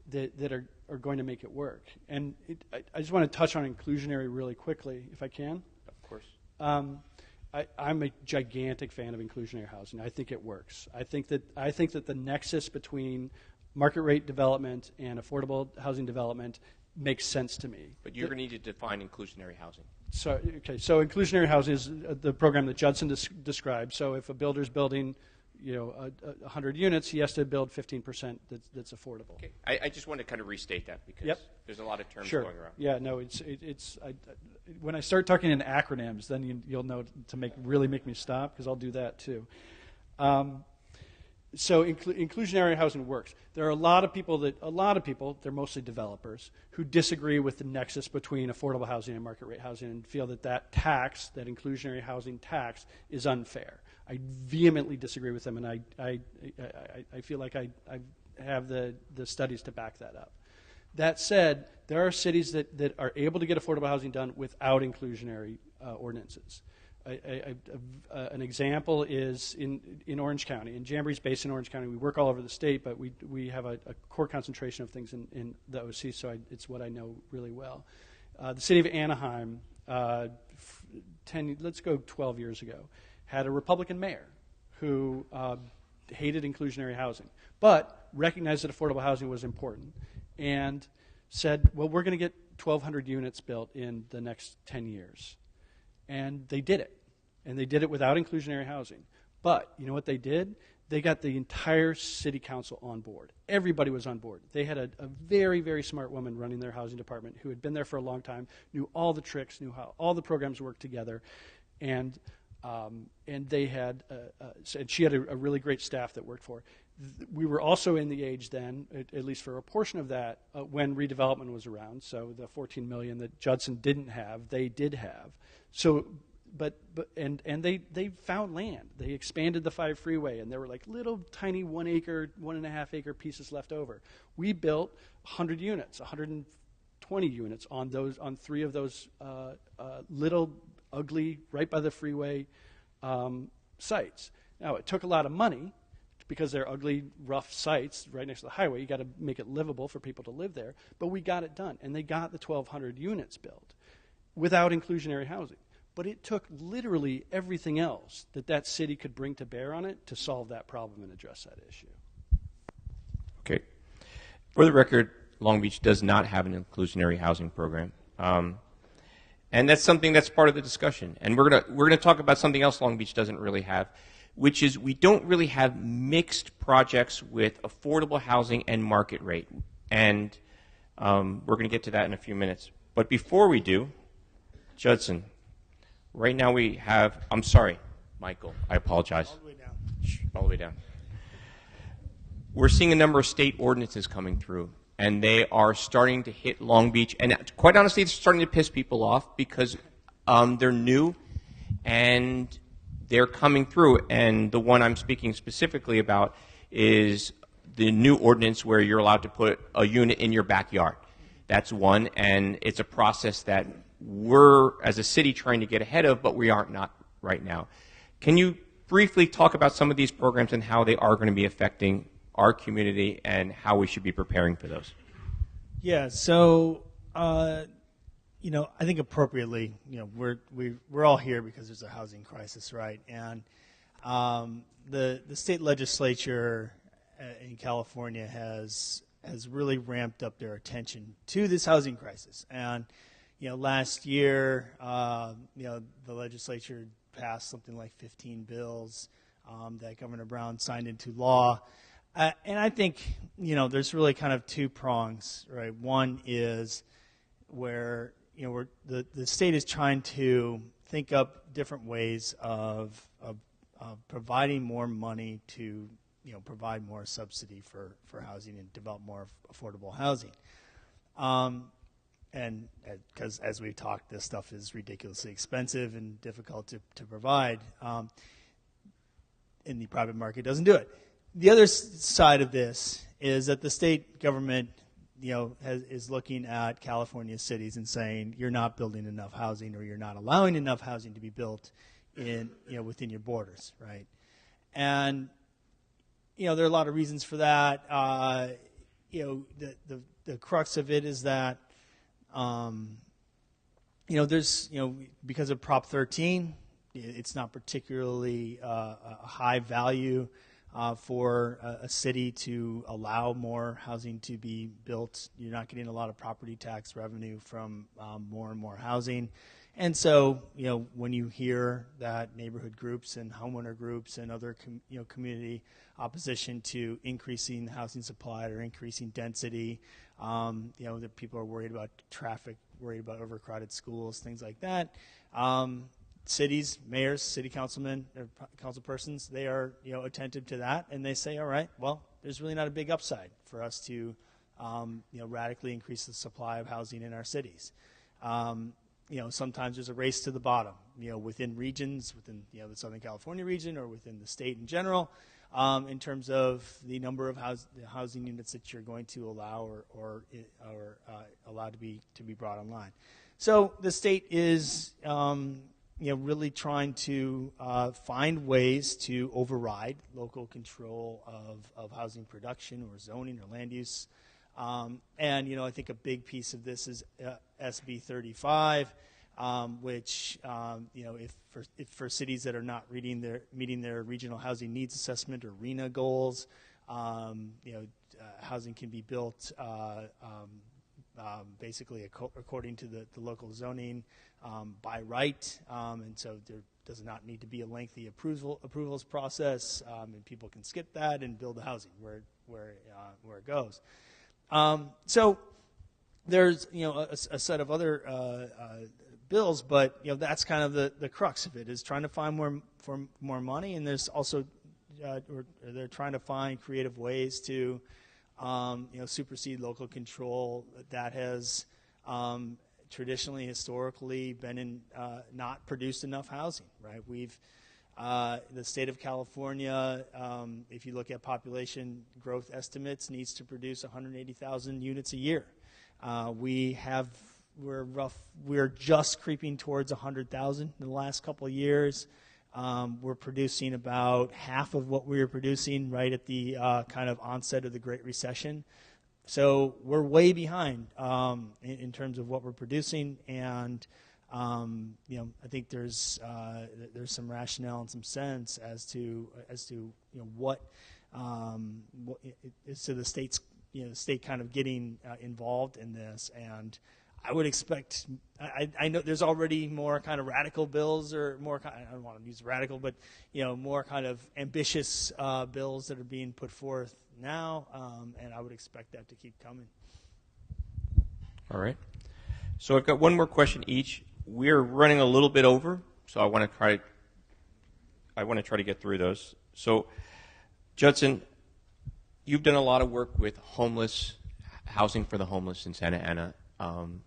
that are going to make it work. And I just want to touch on inclusionary really quickly, if I can. Of course. I'm a gigantic fan of inclusionary housing. I think it works. I think that the nexus between market rate development and affordable housing development makes sense to me. But you're going to need to define inclusionary housing. So inclusionary housing is the program that Judson described. So if a builder's building, 100 units, he has to build 15% that's affordable. Okay. I just want to kind of restate that because there's a lot of terms going around. Yeah, no, when I start talking in acronyms, then you'll know to really make me stop, because I'll do that too. So inclusionary housing works. There are a lot of people, they're mostly developers, who disagree with the nexus between affordable housing and market rate housing and feel that tax, that inclusionary housing tax, is unfair. I vehemently disagree with them, and I feel like I have the studies to back that up. That said, there are cities that are able to get affordable housing done without inclusionary ordinances. An example is in Orange County. And Jamboree's based in Orange County. We work all over the state, but we have a core concentration of things in the OC, so it's what I know really well. The city of Anaheim, let's go 12 years ago, had a Republican mayor who hated inclusionary housing, but recognized that affordable housing was important and said, well, we're going to get 1,200 units built in the next 10 years. And they did it. And they did it without inclusionary housing. But you know what they did? They got the entire city council on board. Everybody was on board. They had a very, very smart woman running their housing department who had been there for a long time, knew all the tricks, knew how all the programs worked together. And they had, and she had a really great staff that worked for her. We were also in the age then, at least for a portion of that, when redevelopment was around. So the 14 million that Judson didn't have, they did have. So, and they found land. They expanded the 5 freeway, and there were like little tiny 1 acre, 1.5 acre pieces left over. We built 100 units, 120 units on 3 of those little ugly, right by the freeway sites. Now, it took a lot of money because they're ugly, rough sites right next to the highway. You got to make it livable for people to live there. But we got it done, and they got the 1,200 units built without inclusionary housing. But it took literally everything else that city could bring to bear on it to solve that problem and address that issue. Okay. For the record, Long Beach does not have an inclusionary housing program. And that's something that's part of the discussion. And we're gonna talk about something else Long Beach doesn't really have, which is we don't really have mixed projects with affordable housing and market rate. And we're going to get to that in a few minutes. But before we do, Judson, right now we have, I'm sorry, Michael, I apologize. All the way down. All the way down. we're seeing a number of state ordinances coming through, and they are starting to hit Long Beach. And quite honestly, it's starting to piss people off because they're new and they're coming through. And the one I'm speaking specifically about is the new ordinance where you're allowed to put a unit in your backyard. That's one, and it's a process that we're, as a city, trying to get ahead of, but we aren't not right now. Can you briefly talk about some of these programs and how they are going to be affecting our community and how we should be preparing for those? Yeah, so I think appropriately, we're all here because there's a housing crisis, right? And the state legislature in California has really ramped up their attention to this housing crisis. And last year, the legislature passed something like 15 bills that Governor Brown signed into law. And I think, there's really kind of two prongs, right? One is where, the state is trying to think up different ways of providing more money to, provide more subsidy for housing and develop more affordable housing. And because, as we've talked, this stuff is ridiculously expensive and difficult to provide, and the private market doesn't do it. The other side of this is that the state government, is looking at California cities and saying you're not building enough housing, or you're not allowing enough housing to be built in, within your borders, right? And there are a lot of reasons for that. The crux of it is that there's because of Prop 13, it's not particularly a high value for a city to allow more housing to be built. You're not getting a lot of property tax revenue from more and more housing. And so, when you hear that neighborhood groups and homeowner groups and other community opposition to increasing the housing supply or increasing density, that people are worried about traffic, worried about overcrowded schools, things like that. Cities, mayors, city councilmen, or councilpersons, they are attentive to that, and they say, all right, well, there's really not a big upside for us to radically increase the supply of housing in our cities. Sometimes there's a race to the bottom, within regions, within the Southern California region or within the state in general, in terms of the number of housing units that you're going to allow or allow to be brought online. So the state is really trying to find ways to override local control of housing production or zoning or land use. And I think a big piece of this is SB 35, which if for cities that are not meeting their regional housing needs assessment or RHNA goals, housing can be built basically according to the local zoning by right, and so there does not need to be a lengthy approvals process, and people can skip that and build the housing where it goes. So there's a set of other bills, but that's kind of the crux of it, is trying to find more money, and there's also they're trying to find creative ways to supersede local control that has traditionally, historically been not produced enough housing, right? The state of California, if you look at population growth estimates, needs to produce 180,000 units a year. We're just creeping towards 100,000 in the last couple of years. We're producing about half of what we were producing right at the kind of onset of the Great Recession. So we're way behind in terms of what we're producing, and I think there's some rationale and some sense as to what is to the state's the state kind of getting involved in this. And I would expect, I know there's already more kind of radical bills, or more, I don't want to use radical, but more kind of ambitious bills that are being put forth now, and I would expect that to keep coming. All right. So I've got one more question each. We're running a little bit over, so I want to try to get through those. So, Judson, you've done a lot of work with housing for the homeless in Santa Ana, and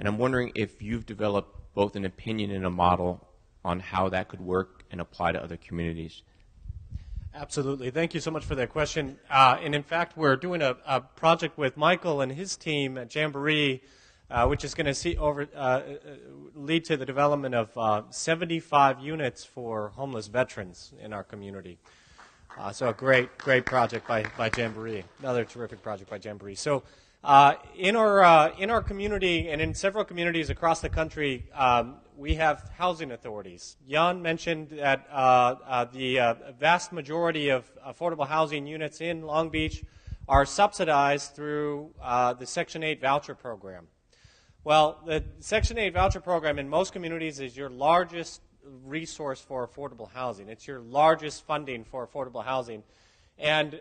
I'm wondering if you've developed both an opinion and a model on how that could work and apply to other communities. Absolutely. Thank you so much for that question. And in fact, we're doing a project with Michael and his team at Jamboree, which is going to lead to the development of 75 units for homeless veterans in our community. So a great project by Jamboree. Another terrific project by Jamboree. So in our community and in several communities across the country, we have housing authorities. Jan mentioned that the vast majority of affordable housing units in Long Beach are subsidized through the Section 8 voucher program. Well, the Section 8 voucher program in most communities is your largest resource for affordable housing. It's your largest funding for affordable housing. And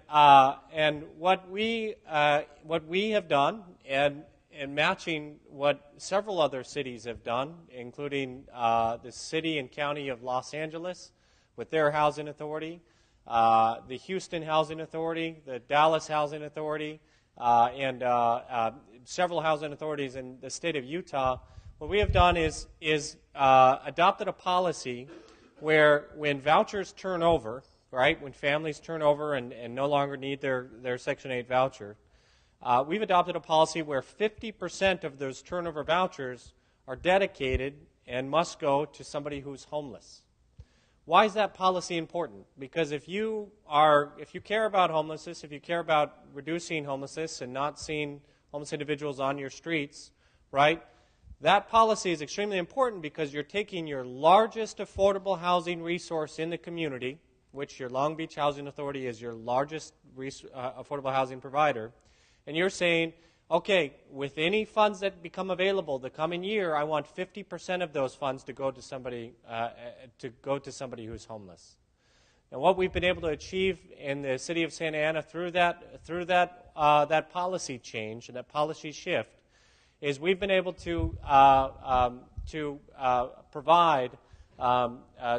what we have done, and matching what several other cities have done, including the city and county of Los Angeles with their housing authority, the Houston Housing Authority, the Dallas Housing Authority, and several housing authorities in the state of Utah. What we have done is adopted a policy where when vouchers turn over, right, when families turn over and no longer need their Section 8 voucher, we've adopted a policy where 50% of those turnover vouchers are dedicated and must go to somebody who's homeless. Why is that policy important? Because if you care about homelessness, if you care about reducing homelessness and not seeing homeless individuals on your streets, right, that policy is extremely important because you're taking your largest affordable housing resource in the community, which your Long Beach Housing Authority is your largest affordable housing provider, and you're saying, okay, with any funds that become available the coming year, I want 50% of those funds to go to somebody who's homeless. And what we've been able to achieve in the city of Santa Ana through that policy change and that policy shift is we've been able to provide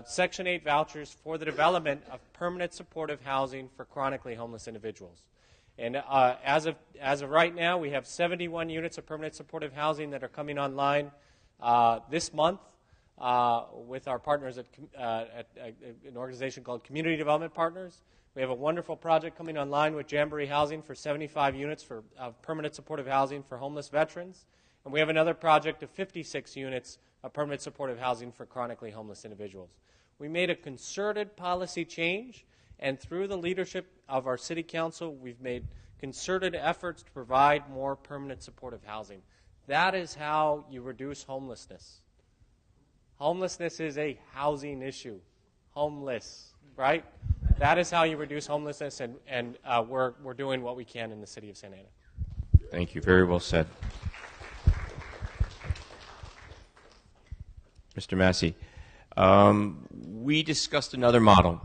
Section 8 vouchers for the development of permanent supportive housing for chronically homeless individuals. And as of right now, we have 71 units of permanent supportive housing that are coming online this month with our partners at an organization called Community Development Partners. We have a wonderful project coming online with Jamboree Housing for 75 units of permanent supportive housing for homeless veterans. And we have another project of 56 units of permanent supportive housing for chronically homeless individuals. We made a concerted policy change, and through the leadership of our city council, we've made concerted efforts to provide more permanent supportive housing. That is how you reduce homelessness. Homelessness is a housing issue. Homeless, right? That is how you reduce homelessness, and we're doing what we can in the city of Santa Ana. Thank you. Very well said. Mr. Massie, we discussed another model,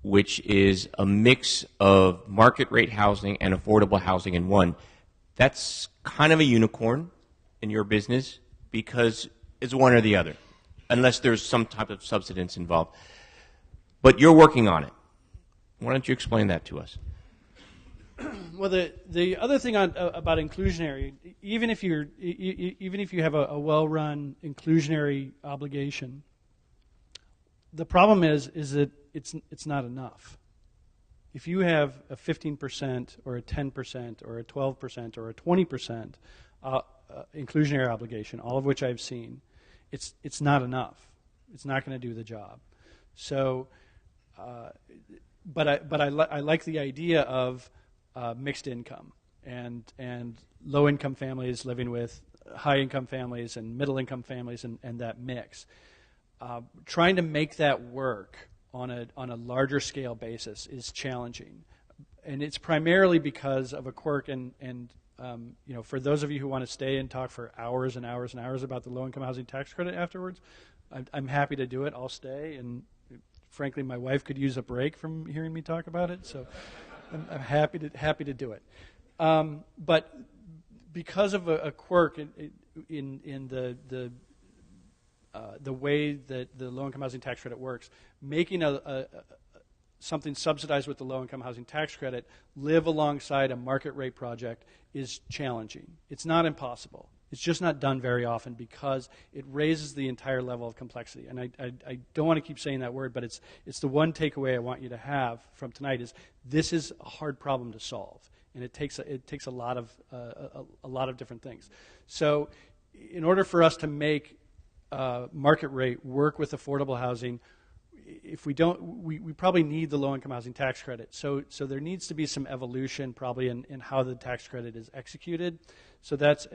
which is a mix of market rate housing and affordable housing in one. That's kind of a unicorn in your business because it's one or the other, unless there's some type of subsidence involved. But you're working on it. Why don't you explain that to us? Well, the other thing about inclusionary, even if you have a well-run inclusionary obligation, the problem is that it's not enough. If you have a 15% or a 10% or a 12% or a 20% inclusionary obligation, all of which I've seen, it's not enough. It's not going to do the job. So, but I like the idea of mixed income and low income families living with high income families and middle income families and that mix. Trying to make that work on a larger scale basis is challenging, and it's primarily because of a quirk. And for those of you who want to stay and talk for hours and hours and hours about the low income housing tax credit afterwards, I'm happy to do it. I'll stay, and frankly, my wife could use a break from hearing me talk about it, so I'm happy to do it. But because of a quirk in the way that the low-income housing tax credit works, making a something subsidized with the low-income housing tax credit live alongside a market rate project is challenging. It's not impossible. It's just not done very often because it raises the entire level of complexity. And I don't want to keep saying that word, but it's the one takeaway I want you to have from tonight is this is a hard problem to solve, and it takes a lot of different things. So, in order for us to make market rate work with affordable housing, if we don't, we probably need the low-income housing tax credit. So there needs to be some evolution probably in how the tax credit is executed. So that's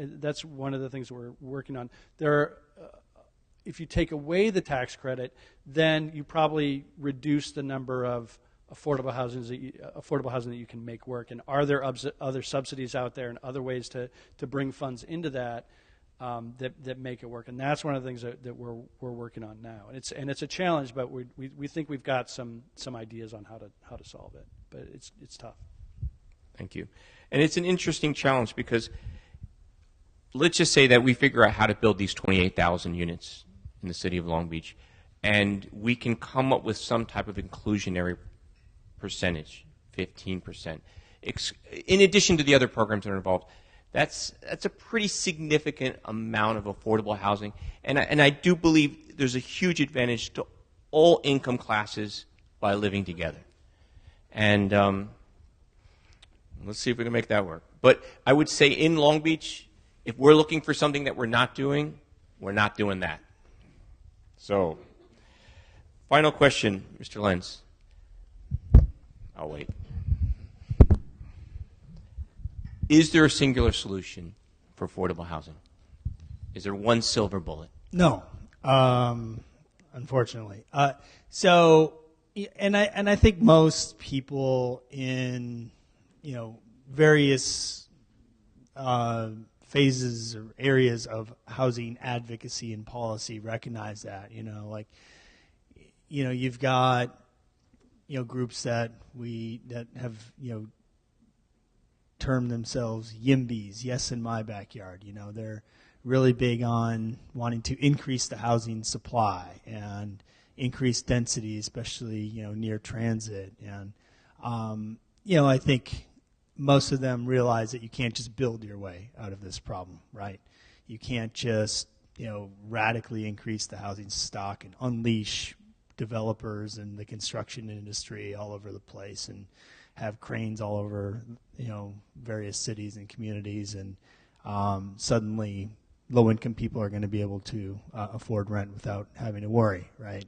one of the things we're working on. If you take away the tax credit, then you probably reduce the number of affordable housing that you can make work. And are there other subsidies out there and other ways to bring funds into that? That make it work, and that's one of the things that we're working on now. And it's a challenge, but we think we've got some ideas on how to solve it. But it's tough. Thank you. And it's an interesting challenge because let's just say that we figure out how to build these 28,000 units in the city of Long Beach, and we can come up with some type of inclusionary percentage, 15%, in addition to the other programs that are involved. That's a pretty significant amount of affordable housing, and I do believe there's a huge advantage to all income classes by living together. And let's see if we can make that work. But I would say in Long Beach, if we're looking for something that we're not doing that. So, final question, Mr. Lenz. I'll wait. Is there a singular solution for affordable housing? Is there one silver bullet? No, unfortunately. And I think most people in various phases or areas of housing advocacy and policy recognize that. You've got groups that have term themselves YIMBYs, yes in my backyard. They're really big on wanting to increase the housing supply and increase density, especially near transit. And I think most of them realize that you can't just build your way out of this problem, right? You can't just radically increase the housing stock and unleash developers and the construction industry all over the place and have cranes all over various cities and communities, and suddenly low-income people are going to be able to afford rent without having to worry, right?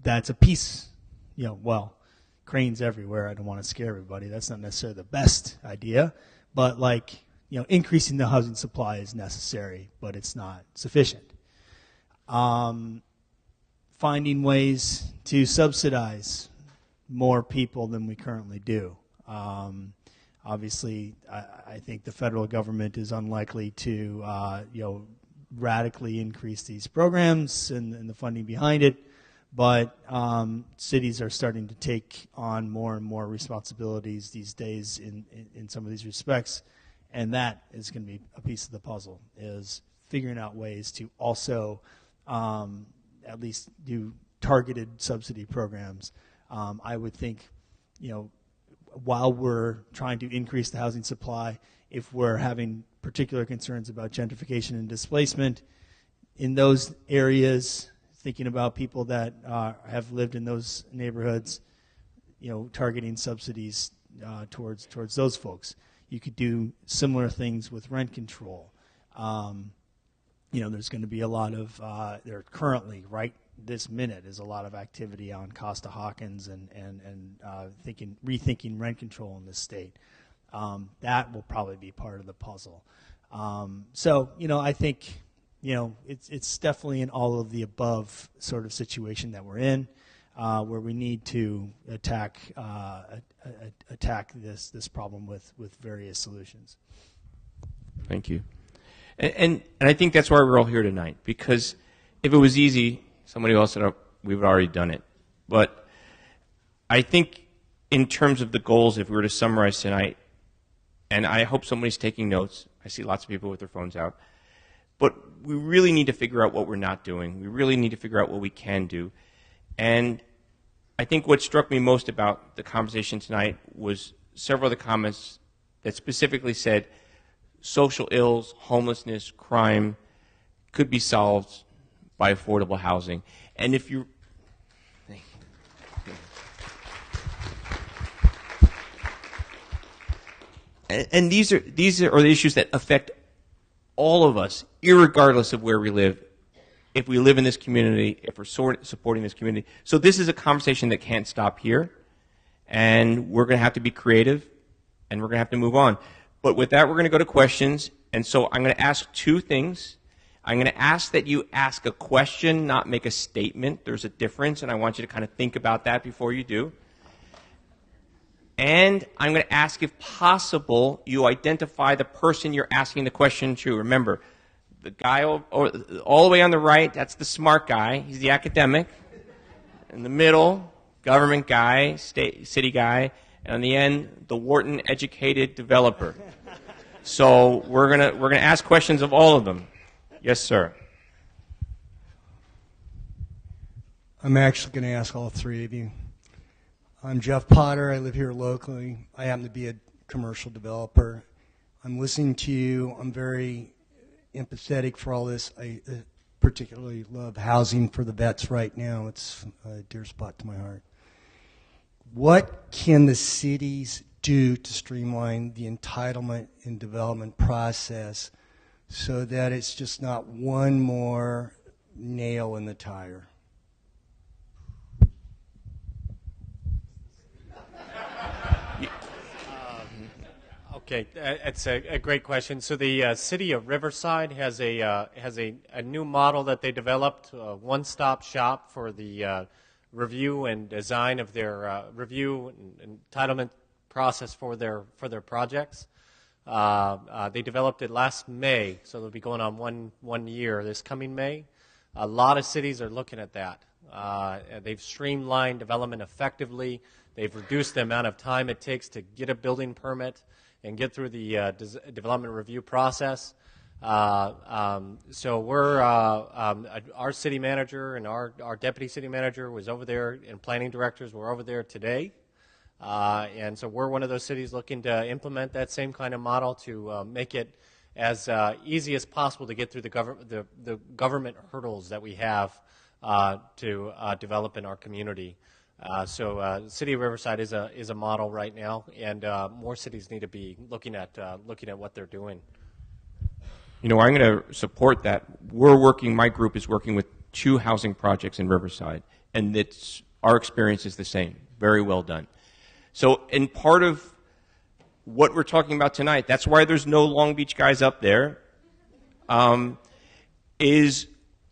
That's a piece, cranes everywhere. I don't want to scare everybody. That's not necessarily the best idea, but increasing the housing supply is necessary, but it's not sufficient. Finding ways to subsidize more people than we currently do. Obviously, I think the federal government is unlikely to, radically increase these programs and the funding behind it, but cities are starting to take on more and more responsibilities these days in some of these respects, and that is going to be a piece of the puzzle, is figuring out ways to also at least do targeted subsidy programs. I would think, while we're trying to increase the housing supply, if we're having particular concerns about gentrification and displacement in those areas, thinking about people that have lived in those neighborhoods, targeting subsidies towards those folks. You could do similar things with rent control. There's going to be a lot of, there currently, right this minute, is a lot of activity on Costa-Hawkins and rethinking rent control in this state. That will probably be part of the puzzle. I think, it's definitely an all of the above sort of situation that we're in, where we need to attack this problem with various solutions. Thank you. And I think that's why we're all here tonight, because if it was easy, somebody else said, we've already done it. But I think in terms of the goals, if we were to summarize tonight, and I hope somebody's taking notes. I see lots of people with their phones out. But we really need to figure out what we're not doing. We really need to figure out what we can do. And I think what struck me most about the conversation tonight was several of the comments that specifically said social ills, homelessness, crime could be solved by affordable housing. And if you and these are the issues that affect all of us, irregardless of where we live, if we live in this community, if we're supporting this community. So this is a conversation that can't stop here, and we're going to have to be creative, and we're going to have to move on. But with that, we're going to go to questions, and so I'm going to ask two things. I'm going to ask that you ask a question, not make a statement. There's a difference, and I want you to kind of think about that before you do. And I'm going to ask, if possible, you identify the person you're asking the question to. Remember, the guy all the way on the right, that's the smart guy. He's the academic. In the middle, government guy, city guy. And on the end, the Wharton-educated developer. So we're gonna ask questions of all of them. Yes, sir. I'm actually going to ask all three of you. I'm Jeff Potter. I live here locally. I happen to be a commercial developer. I'm listening to you. I'm very empathetic for all this. I particularly love housing for the vets right now. It's a dear spot to my heart. What can the cities do to streamline the entitlement and development process so that it's just not one more nail in the tire? Okay, it's a great question. So the city of Riverside has a new model that they developed, a one-stop shop for the review and design of their review and entitlement process for their projects. They developed it last May, so they'll be going on one year this coming May. A lot of cities are looking at that. They've streamlined development effectively. They've reduced the amount of time it takes to get a building permit and get through the development review process. So we're our city manager and our deputy city manager was over there, and planning directors were over there today. And so we're one of those cities looking to implement that same kind of model to make it as easy as possible to get through the government hurdles that we have to develop in our community. So City of Riverside is a model right now, and more cities need to be looking at what they're doing. You know, I'm going to support that. My group is working with 2 housing projects in Riverside, and our experience is the same. Very well done. So, and part of what we're talking about tonight, that's why there's no Long Beach guys up there, is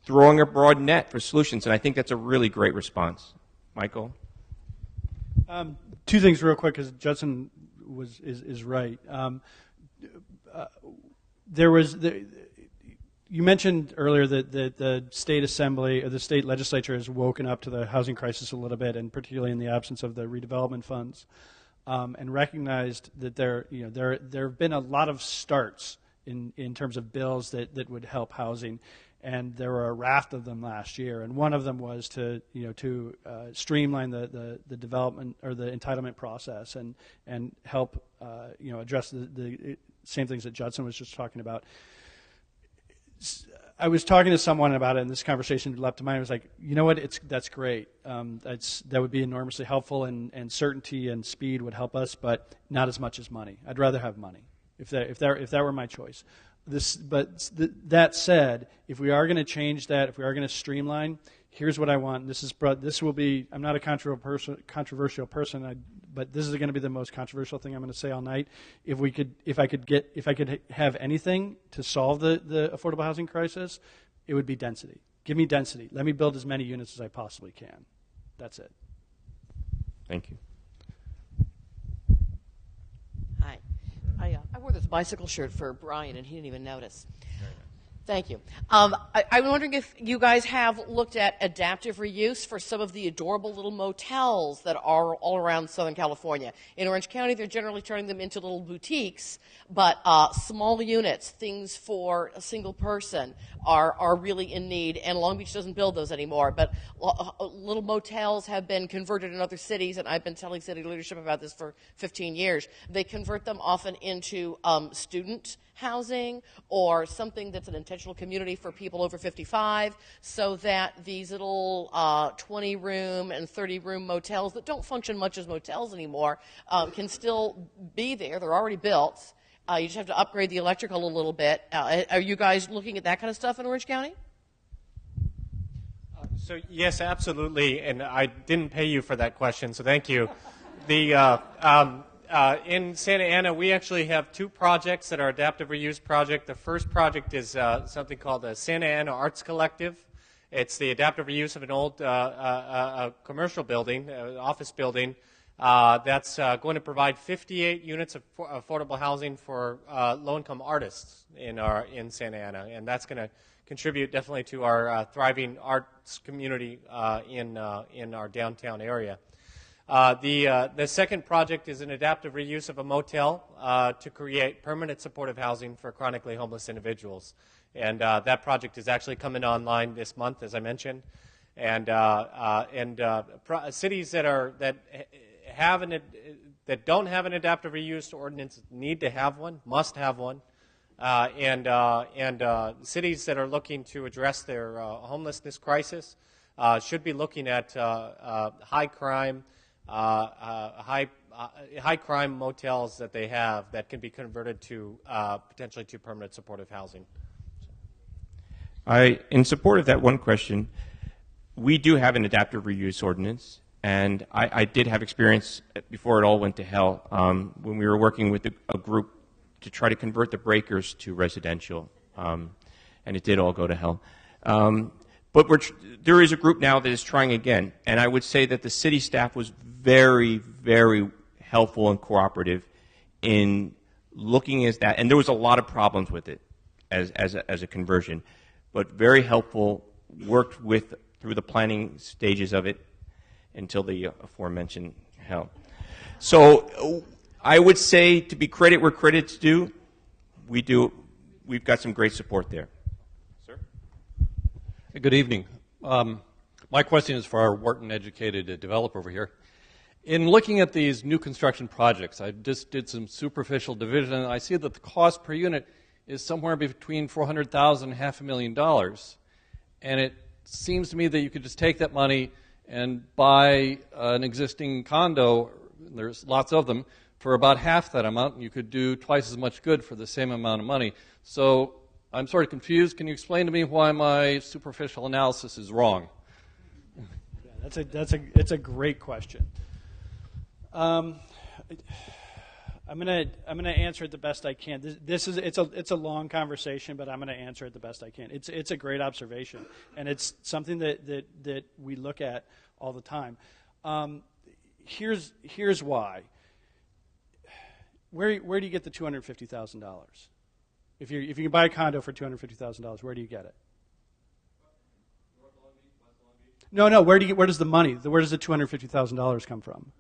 throwing a broad net for solutions, and I think that's a really great response. Michael? 2 things real quick, because Judson is right. You mentioned earlier that the state assembly or the state legislature has woken up to the housing crisis a little bit, and particularly in the absence of the redevelopment funds, and recognized that there have been a lot of starts in terms of bills that would help housing, and there were a raft of them last year, and one of them was to streamline the development or the entitlement process and help address the same things that Judson was just talking about. I was talking to someone about it, and this conversation leapt to mind. I was like, you know what? That's great. That would be enormously helpful, and certainty and speed would help us, but not as much as money. I'd rather have money if that were my choice. That said, if we are going to change that, if we are going to streamline, here's what I want. This will be. I'm not a controversial person, but this is going to be the most controversial thing I'm going to say all night. If I could have anything to solve the affordable housing crisis, it would be density. Give me density. Let me build as many units as I possibly can. That's it. Thank you. Hi. I wore this bicycle shirt for Brian, and he didn't even notice. Thank you. I'm wondering if you guys have looked at adaptive reuse for some of the adorable little motels that are all around Southern California. In Orange County, they're generally turning them into little boutiques, but small units, things for a single person, are really in need, and Long Beach doesn't build those anymore. But little motels have been converted in other cities, and I've been telling city leadership about this for 15 years. They convert them often into student housing or something that's an intentional community for people over 55, so that these little 20-room and 30-room motels that don't function much as motels anymore can still be there. They're already built. You just have to upgrade the electrical a little bit. Are you guys looking at that kind of stuff in Orange County? So yes, absolutely, and I didn't pay you for that question, so thank you. In Santa Ana, we actually have two projects that are adaptive reuse project. The first project is something called the Santa Ana Arts Collective. It's the adaptive reuse of an old commercial building, office building, that's going to provide 58 units of affordable housing for low-income artists in Santa Ana, and that's going to contribute definitely to our thriving arts community in our downtown area. The second project is an adaptive reuse of a motel to create permanent supportive housing for chronically homeless individuals. And that project is actually coming online this month, as I mentioned. And cities that don't have an adaptive reuse ordinance need to have one, must have one. Cities that are looking to address their homelessness crisis should be looking at high crime motels that they have that can be converted to potentially to permanent supportive housing. In support of that one question, we do have an adaptive reuse ordinance, and I did have experience before it all went to hell when we were working with a group to try to convert the breakers to residential, and it did all go to hell. But there is a group now that is trying again, and I would say that the city staff was very, very helpful and cooperative in looking at that, and there was a lot of problems with it as a conversion, but very helpful, worked through the planning stages of it until the aforementioned hell. So I would say, to be credit where credit's due, we've got some great support there. Good evening. My question is for our Wharton-educated developer over here. In looking at these new construction projects, I just did some superficial division, and I see that the cost per unit is somewhere between $400,000 and $500,000. And it seems to me that you could just take that money and buy an existing condo, there's lots of them, for about half that amount, and you could do twice as much good for the same amount of money. So I'm sort of confused. Can you explain to me why my superficial analysis is wrong? Yeah, it's a great question. I'm gonna answer it the best I can. It's a long conversation, but I'm gonna answer it the best I can. It's a great observation, and it's something that we look at all the time. Here's why. Where do you get the $250,000? If you can buy a condo for $250,000, where do you get it? No. Where does the money? Where does the $250,000 come from?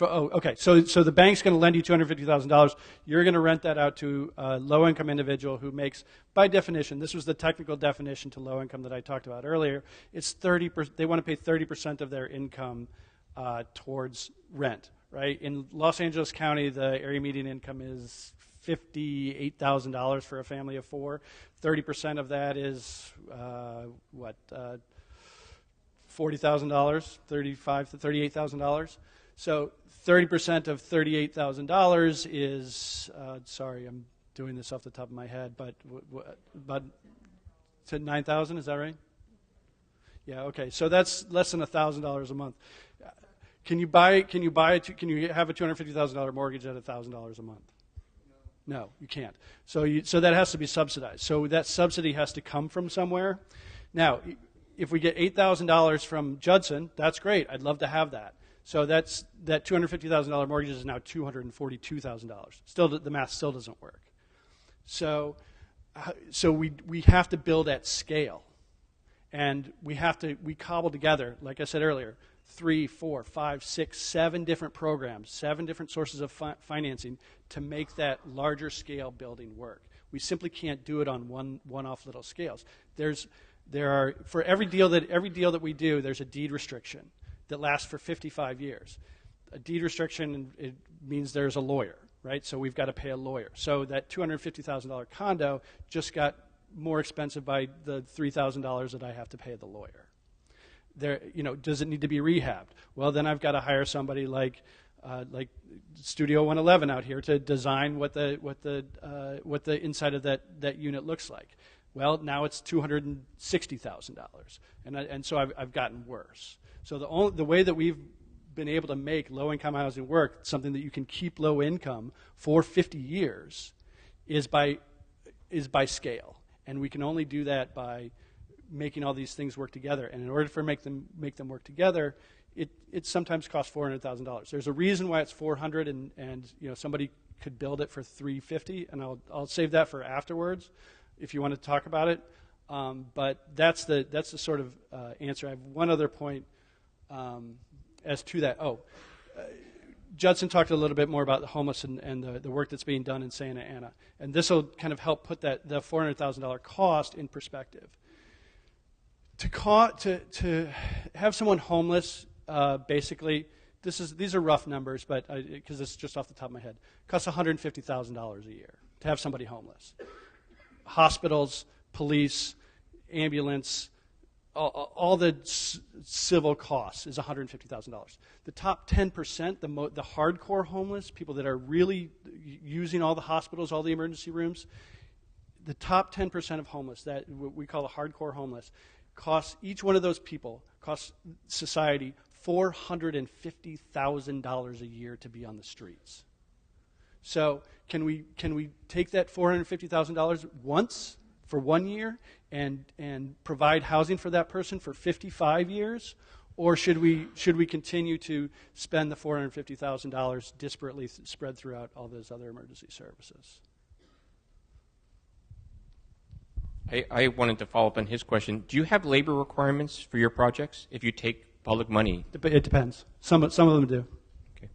Okay. So the bank's going to lend you $250,000. You're going to rent that out to a low-income individual who makes, by definition, this was the technical definition to low income that I talked about earlier. It's 30%. They want to pay 30% of their income towards rent. Right? In Los Angeles County, the area median income is $58,000 for a family of four. 30% of that is $40,000, $35,000 to $38,000. So 30% of $38,000 is sorry, I'm doing this off the top of my head, but to $9,000. Is that right? Yeah. Okay. So that's less than $1,000 a month. Can you have a $250,000 mortgage at $1,000 a month? No, you can't. So that has to be subsidized. So that subsidy has to come from somewhere. Now, if we get $8,000 from Judson, that's great. I'd love to have that. So that $250,000 mortgage is now $242,000. Still, the math still doesn't work. So so we have to build at scale, and we cobble together, like I said earlier, 3, 4, 5, 6, 7 different programs, 7 different sources of financing to make that larger scale building work. We simply can't do it on one-off little scales. For every deal that we do, there's a deed restriction that lasts for 55 years. A deed restriction, it means there's a lawyer, right? So we've got to pay a lawyer. So that $250,000 condo just got more expensive by the $3,000 that I have to pay the lawyer. Does it need to be rehabbed? Well, then I've got to hire somebody like Studio 111 out here to design what the inside of that unit looks like. Well, now it's $260,000, and so I've gotten worse. So the way that we've been able to make low-income housing work, something that you can keep low income for 50 years, is by scale, and we can only do that by making all these things work together. And in order for make them work together, it sometimes costs $400,000. There's a reason why it's $400, and somebody could build it for $350, and I'll save that for afterwards if you want to talk about it. But that's the sort of answer. I have one other point as to that. Judson talked a little bit more about the homeless and the work that's being done in Santa Ana, and this will kind of help put the $400,000 cost in perspective. To have someone homeless, basically, these are rough numbers, but because it's just off the top of my head, costs $150,000 a year to have somebody homeless. Hospitals, police, ambulance, all the civil costs is $150,000. The top 10%, the hardcore homeless, people that are really using all the hospitals, all the emergency rooms, the top 10% of homeless, that what we call the hardcore homeless, costs each one of those people, costs society $450,000 a year to be on the streets. So can we take that $450,000 once for 1 year and provide housing for that person for 55 years, or should we continue to spend the $450,000 disparately spread throughout all those other emergency services? I wanted to follow up on his question. Do you have labor requirements for your projects if you take public money? It depends. Some of them do. Okay.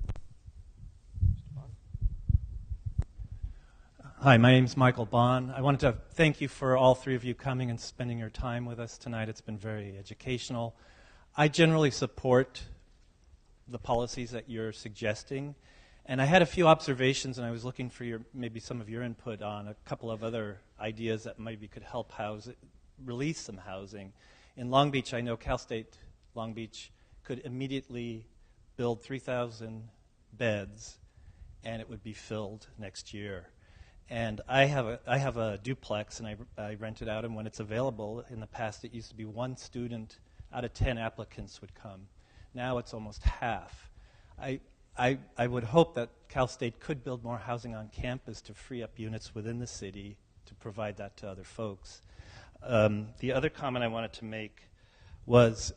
Hi, my name is Michael Bond. I wanted to thank you for all three of you coming and spending your time with us tonight. It's been very educational. I generally support the policies that you're suggesting, and I had a few observations, and I was looking for maybe some of your input on a couple of other ideas that maybe could help release some housing. In Long Beach, I know Cal State Long Beach could immediately build 3,000 beds, and it would be filled next year. And I have a duplex, and I rent it out, and when it's available, in the past it used to be 1 student out of 10 applicants would come. Now it's almost half. I would hope that Cal State could build more housing on campus to free up units within the city to provide that to other folks. The other comment I wanted to make was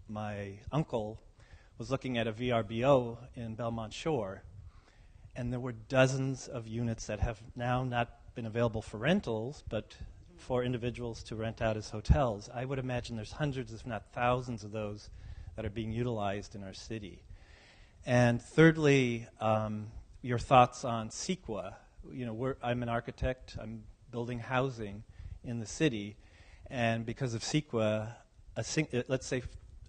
my uncle was looking at a VRBO in Belmont Shore, and there were dozens of units that have now not been available for rentals, but for individuals to rent out as hotels. I would imagine there's hundreds, if not thousands, of those that are being utilized in our city. And thirdly, your thoughts on CEQA. I'm an architect. I'm building housing in the city, and because of CEQA, let's say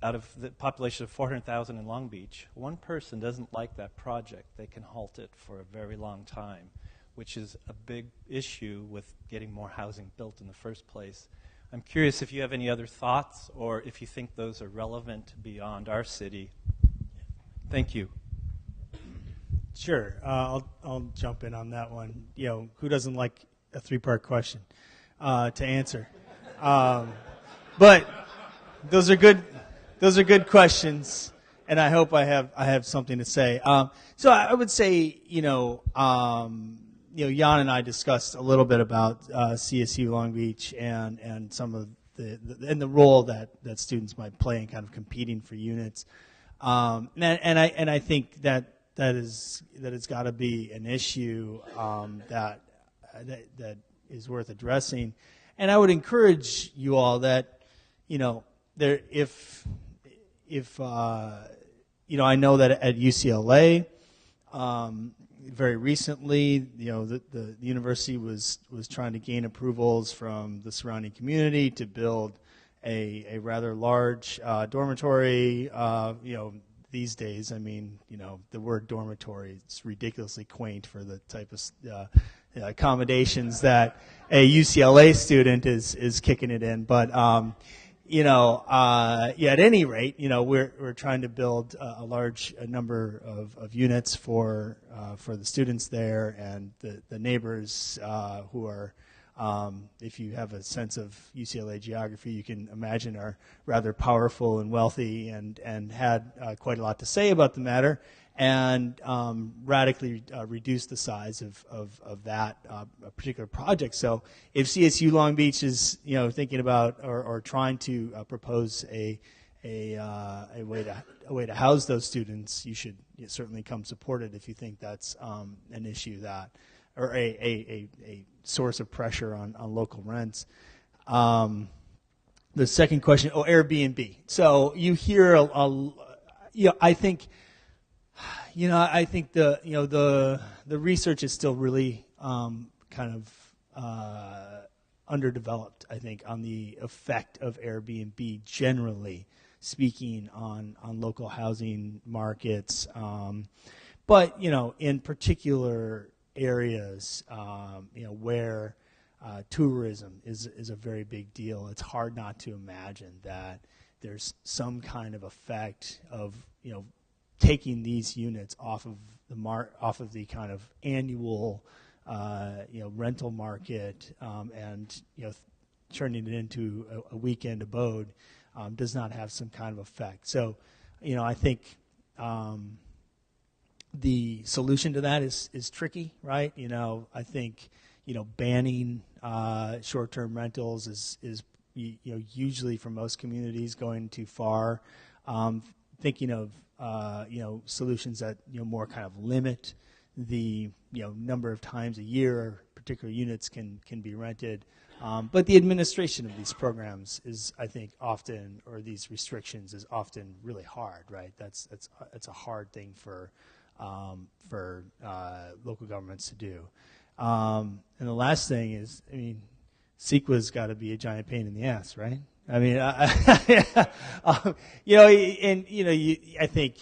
out of the population of 400,000 in Long Beach, one person doesn't like that project. They can halt it for a very long time, which is a big issue with getting more housing built in the first place. I'm curious if you have any other thoughts, or if you think those are relevant beyond our city. Thank you. Sure, I'll jump in on that one. Who doesn't like a 3-part question to answer? But those are good questions, and I hope I have something to say. So I would say, Jan and I discussed a little bit about CSU Long Beach and some of the role that students might play in kind of competing for units. And I think that it's got to be an issue that is worth addressing. And I would encourage you all that, if I know that at UCLA, very recently, the university was trying to gain approvals from the surrounding community to build a rather large dormitory. These days, the word dormitory is ridiculously quaint for the type of accommodations that a UCLA student is kicking it in. But at any rate, we're trying to build a large number of units for the students there, and the neighbors who are, if you have a sense of UCLA geography, you can imagine are rather powerful and wealthy, and had quite a lot to say about the matter, and radically reduced the size of that particular project. So if CSU Long Beach is thinking about or trying to propose a way to house those students, you should certainly come support it if you think that's an issue that, or a source of pressure on local rents. The second question, Airbnb. So you hear I think the research is still really kind of underdeveloped, I think, on the effect of Airbnb generally speaking on local housing markets. But in particular areas where tourism is a very big deal, it's hard not to imagine that there's some kind of effect of taking these units off of the kind of annual rental market and turning it into a weekend abode does not have some kind of effect. So I think the solution to that is tricky, right? I think banning short-term rentals is usually for most communities going too far. Thinking of solutions that more kind of limit the number of times a year particular units can be rented. But the administration of these programs is, I think, often, or these restrictions is often really hard, right? That's a hard thing for local governments to do. And the last thing is, CEQA's got to be a giant pain in the ass, right? I think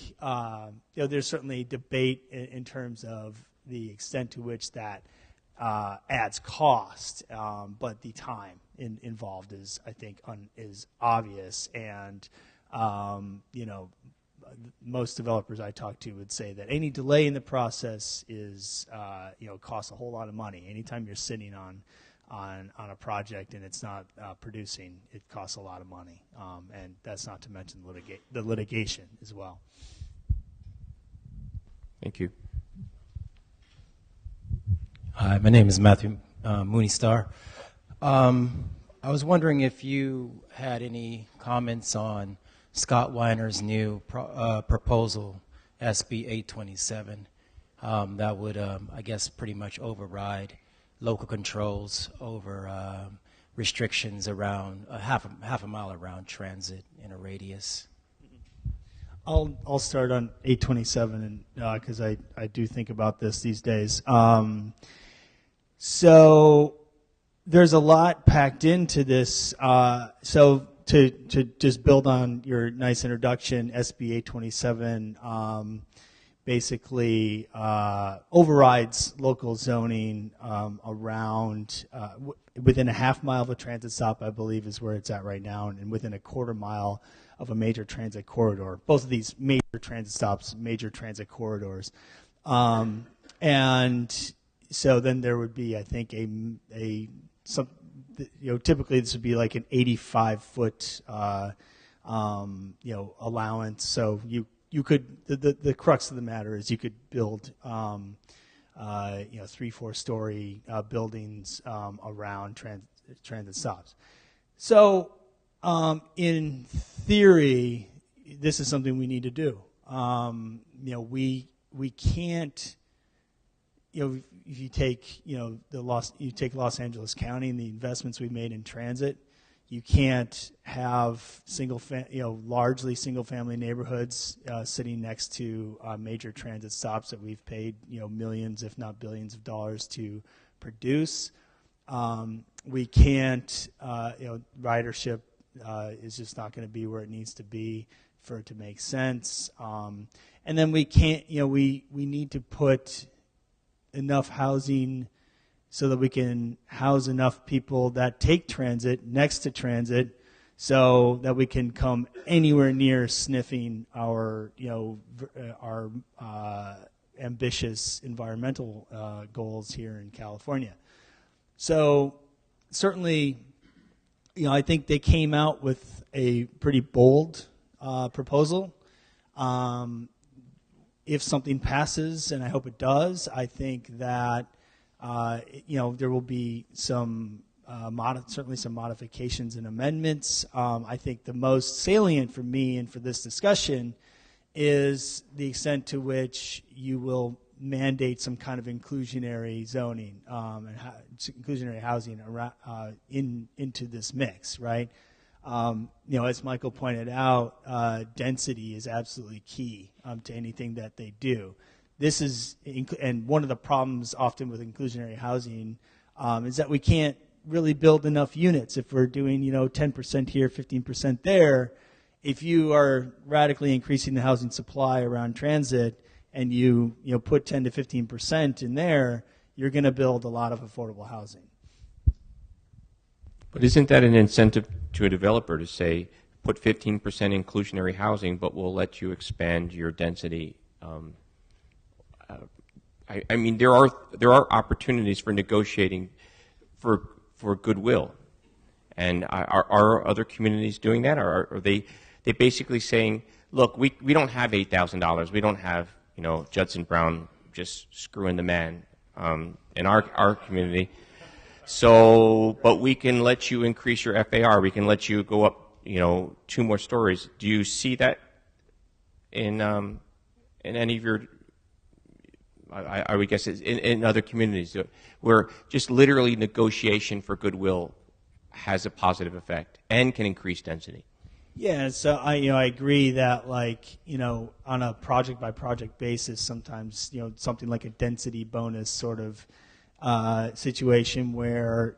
there's certainly debate in terms of the extent to which that adds cost, but the time involved is, I think, is obvious, and most developers I talk to would say that any delay in the process is costs a whole lot of money. Anytime you're sitting on a project and it's not producing, it costs a lot of money, and that's not to mention the litigation as well. Thank you. Hi, my name is Matthew Mooney-Star. I was wondering if you had any comments on Scott Weiner's new proposal, SB 827, that would, I guess, pretty much override local controls over restrictions around half a mile around transit in a radius. I'll start on 827 because I do think about this these days. So there's a lot packed into this. So to just build on your nice introduction, SB 827 basically overrides local zoning around within a half mile of a transit stop, I believe, is where it's at right now, and within a quarter mile of a major transit corridor. Both of these major transit stops, major transit corridors, and so then there would be, I think, typically this would be like an 85-foot allowance. So you could, the crux of the matter is you could build 3-4 story buildings around transit stops. So in theory, this is something we need to do. We can't, if you take Los Angeles County and the investments we've made in transit, you can't have largely single-family neighborhoods sitting next to major transit stops that we've paid millions, if not billions, of dollars to produce. We can't. Ridership is just not going to be where it needs to be for it to make sense. And then we can't. We need to put enough housing so that we can house enough people that take transit next to transit, so that we can come anywhere near sniffing our ambitious environmental goals here in California. So certainly, I think they came out with a pretty bold proposal. If something passes, and I hope it does, I think that there will be some certainly some modifications and amendments. I think the most salient for me and for this discussion is the extent to which you will mandate some kind of inclusionary zoning and inclusionary housing into this mix, right? As Michael pointed out, density is absolutely key to anything that they do. This is, and one of the problems often with inclusionary housing is that we can't really build enough units. If we're doing 10% here, 15% there, if you are radically increasing the housing supply around transit and you put 10 to 15% in there, you're going to build a lot of affordable housing. But isn't that an incentive to a developer to say, put 15% inclusionary housing, but we'll let you expand your density? I mean, there are opportunities for negotiating for goodwill, and are other communities doing that? Or are they basically saying, look, we don't have $8,000, we don't have Judson Brown just screwing the man in our community. So, but we can let you increase your FAR. We can let you go up, 2 more stories. Do you see that in any of your? I would guess in other communities where just literally negotiation for goodwill has a positive effect and can increase density. Yeah, so I agree that on a project by project basis, sometimes something like a density bonus sort of situation where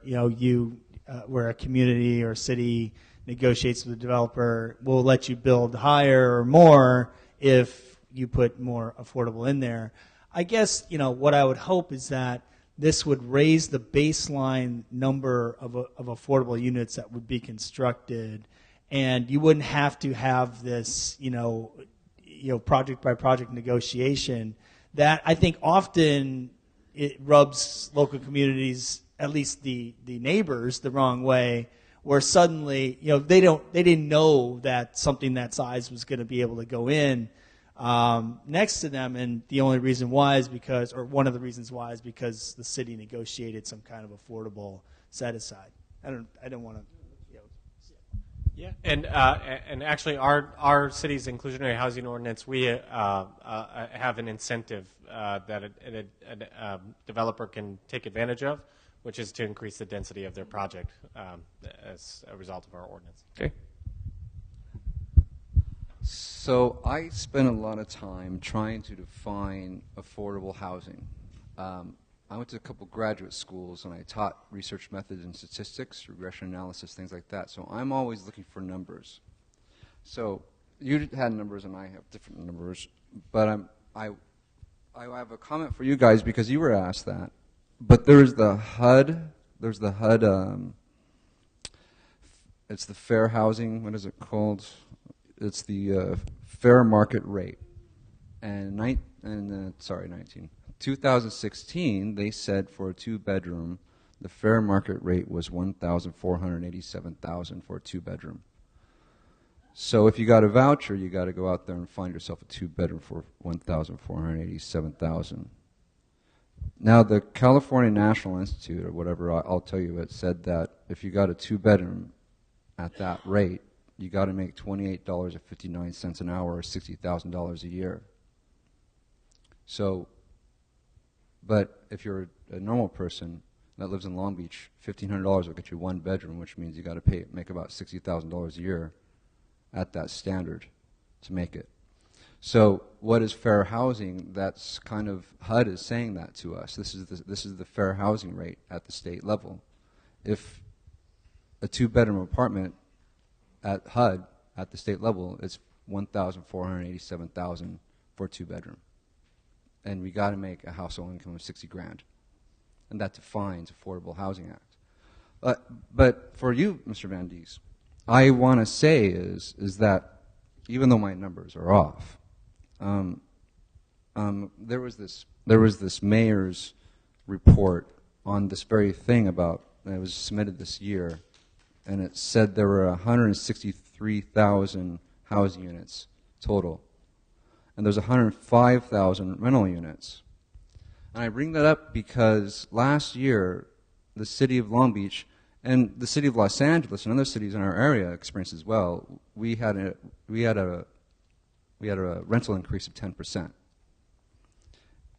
where a community or city negotiates with the developer will let you build higher or more if you put more affordable in there. I guess what I would hope is that this would raise the baseline number of affordable units that would be constructed, and you wouldn't have to have this project by project negotiation that I think often it rubs local communities, at least the neighbors, the wrong way, where suddenly they didn't know that something that size was going to be able to go in next to them, and the only reason why is because, or one of the reasons why is because the city negotiated some kind of affordable set aside. I don't want to. Yeah, and actually, our city's inclusionary housing ordinance, we have an incentive that a developer can take advantage of, which is to increase the density of their project as a result of our ordinance. Okay. So I spent a lot of time trying to define affordable housing. I went to a couple graduate schools and I taught research methods and statistics, regression analysis, things like that. So I'm always looking for numbers. So you had numbers and I have different numbers, but I have a comment for you guys because you were asked that. But there's the HUD, it's the fair housing, what is it called? It's the fair market rate. And 2016, they said for a 2-bedroom, the fair market rate was $1,487,000 for a 2-bedroom. So if you got a voucher, you got to go out there and find yourself a 2-bedroom for $1,487,000. Now the California National Institute, or whatever, I'll tell you, it said that if you got a 2-bedroom at that rate, you got to make $28.59 an hour, or $60,000 a year. So But if you're a normal person that lives in Long Beach, $1,500 will get you one bedroom, which means you got to make about $60,000 a year at that standard to make it. So what is fair housing? That's kind of, HUD is saying that to us. This is the fair housing rate at the state level. If a two-bedroom apartment at HUD at the state level, it's $1,487,000 for a two-bedroom, and we got to make a household income of $60,000, and that defines Affordable Housing Act. But for you, Mr. Van Dijs, I want to say is that even though my numbers are off, there was this mayor's report on this very thing about, it was submitted this year, and it said there were 163,000 housing units total, and there's 105,000 rental units. And I bring that up because last year, the city of Long Beach and the city of Los Angeles and other cities in our area experienced as well. We had a rental increase of 10%,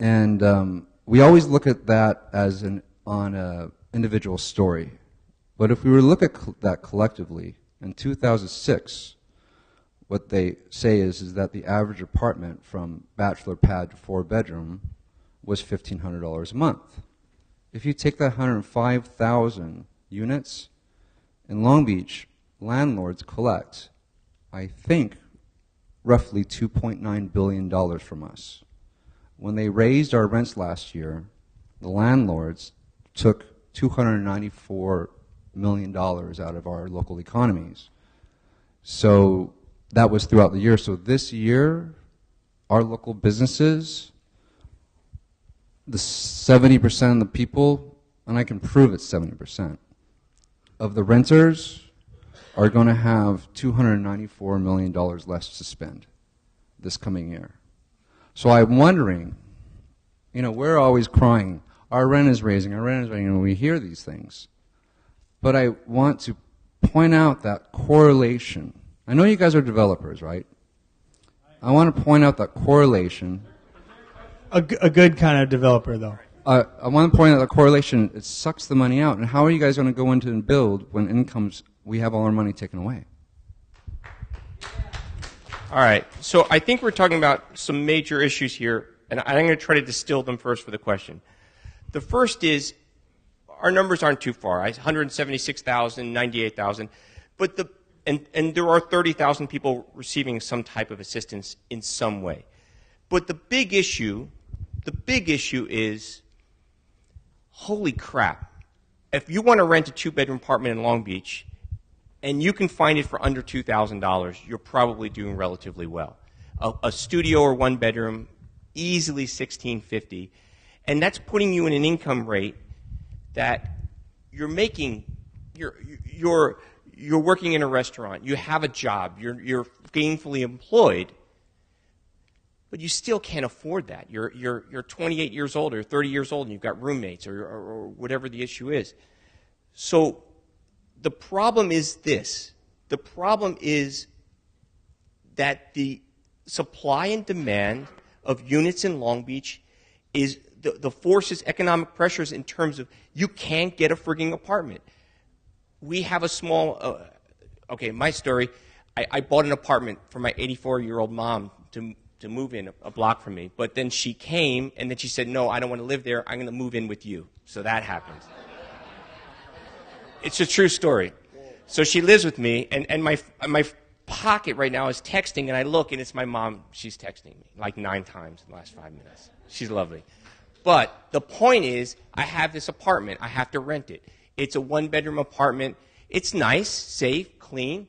and we always look at that as on an individual story. But if we were to look at that collectively, in 2006, what they say is that the average apartment from bachelor pad to four-bedroom was $1,500 a month. If you take that 105,000 units, in Long Beach, landlords collect, I think, roughly $2.9 billion from us. When they raised our rents last year, the landlords took $294 million out of our local economies. So that was throughout the year. So this year, our local businesses, the 70% of the people, and I can prove it's 70%, of the renters are going to have $294 million less to spend this coming year. So I'm wondering, we're always crying, our rent is raising, and we hear these things. But I want to point out that correlation. I know you guys are developers, right? I want to point out that correlation. A good kind of developer, though. I want to point out that correlation. It sucks the money out. And how are you guys going to go into and build when incomes, we have all our money taken away? All right. So I think we're talking about some major issues here, and I'm going to try to distill them first for the question. The first is, our numbers aren't too far. 176,000, 98,000, but and there are 30,000 people receiving some type of assistance in some way. But the big issue is, holy crap! If you want to rent a two-bedroom apartment in Long Beach, and you can find it for under $2,000, you're probably doing relatively well. A studio or one bedroom, easily $1,650, and that's putting you in an income rate that you're making. You're working in a restaurant. You have a job. You're gainfully employed, but you still can't afford that. You're 28 years old or 30 years old, and you've got roommates or whatever the issue is. So the problem is this. The problem is that the supply and demand of units in Long Beach is the forces, economic pressures in terms of you can't get a frigging apartment. We have a small, my story, I bought an apartment for my 84-year-old mom to move in a block from me. But then she came, and then she said, no, I don't want to live there. I'm going to move in with you. So that happened. It's a true story. So she lives with me, and my pocket right now is texting, and I look, and it's my mom. She's texting me like 9 times in the last 5 minutes. She's lovely. But the point is, I have this apartment. I have to rent it. It's a one-bedroom apartment. It's nice, safe, clean.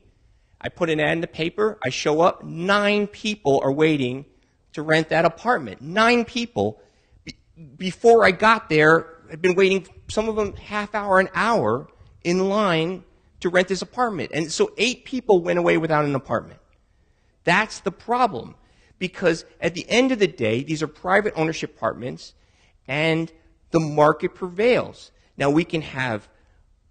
I put an ad in the paper. I show up. 9 people are waiting to rent that apartment. 9 people. Before I got there, I'd been waiting, some of them half hour, an hour, in line to rent this apartment. And so 8 people went away without an apartment. That's the problem. Because at the end of the day, these are private ownership apartments, and the market prevails. Now, we can have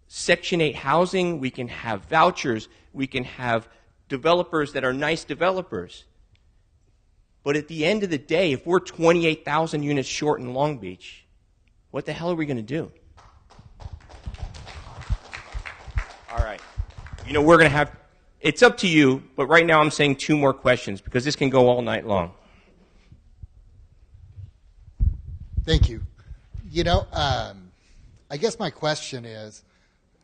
Section 8 housing, we can have vouchers, we can have developers that are nice developers. But at the end of the day, if we're 28,000 units short in Long Beach, what the hell are we going to do? All right. You know, we're going to have, it's up to you, but right now I'm saying 2 more questions because this can go all night long. Thank you. You know, I guess my question is,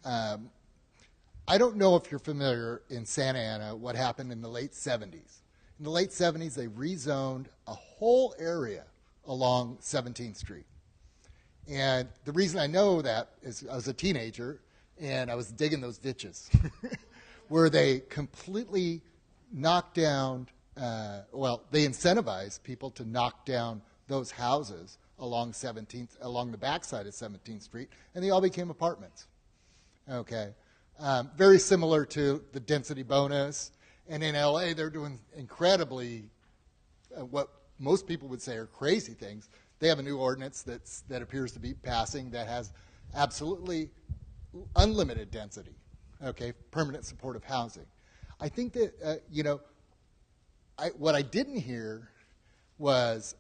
I don't know if you're familiar in Santa Ana what happened in the late 70s. In the late 70s, they rezoned a whole area along 17th Street. And the reason I know that is I was a teenager and I was digging those ditches where they completely knocked down, they incentivized people to knock down those houses along the backside of 17th Street, and they all became apartments. Okay. Very similar to the density bonus. And in LA, they're doing incredibly, what most people would say are crazy things. They have a new ordinance that appears to be passing that has absolutely unlimited density, okay, permanent supportive housing. I think that, what I didn't hear was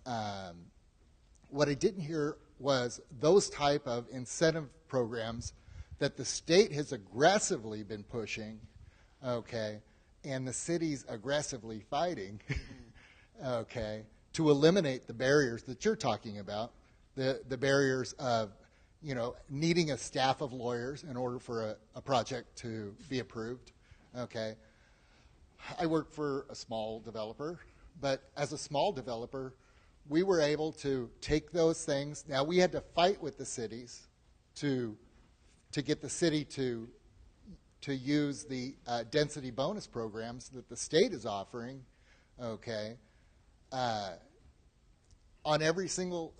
those type of incentive programs that the state has aggressively been pushing, okay, and the city's aggressively fighting, okay, to eliminate the barriers that you're talking about, the barriers of, needing a staff of lawyers in order for a project to be approved, okay. I work for a small developer, but as a small developer, we were able to take those things. Now, we had to fight with the cities to get the city to use the density bonus programs that the state is offering, okay, on every single,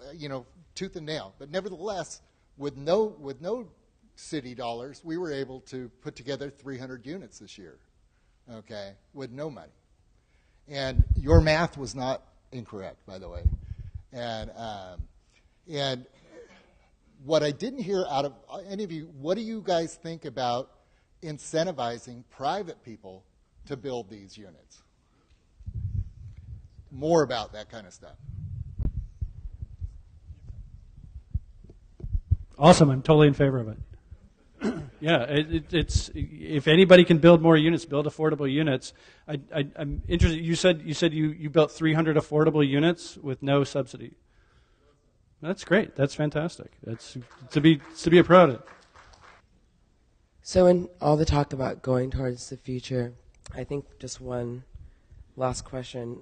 tooth and nail. But nevertheless, with no city dollars, we were able to put together 300 units this year, okay, with no money. And your math was not incorrect, by the way. And what I didn't hear out of any of you, what do you guys think about incentivizing private people to build these units? More about that kind of stuff. Awesome. I'm totally in favor of it. Yeah, it's if anybody can build more units, build affordable units. I'm interested. You said you built 300 affordable units with no subsidy. That's great. That's fantastic. That's to be proud of. So in all the talk about going towards the future, I think just one last question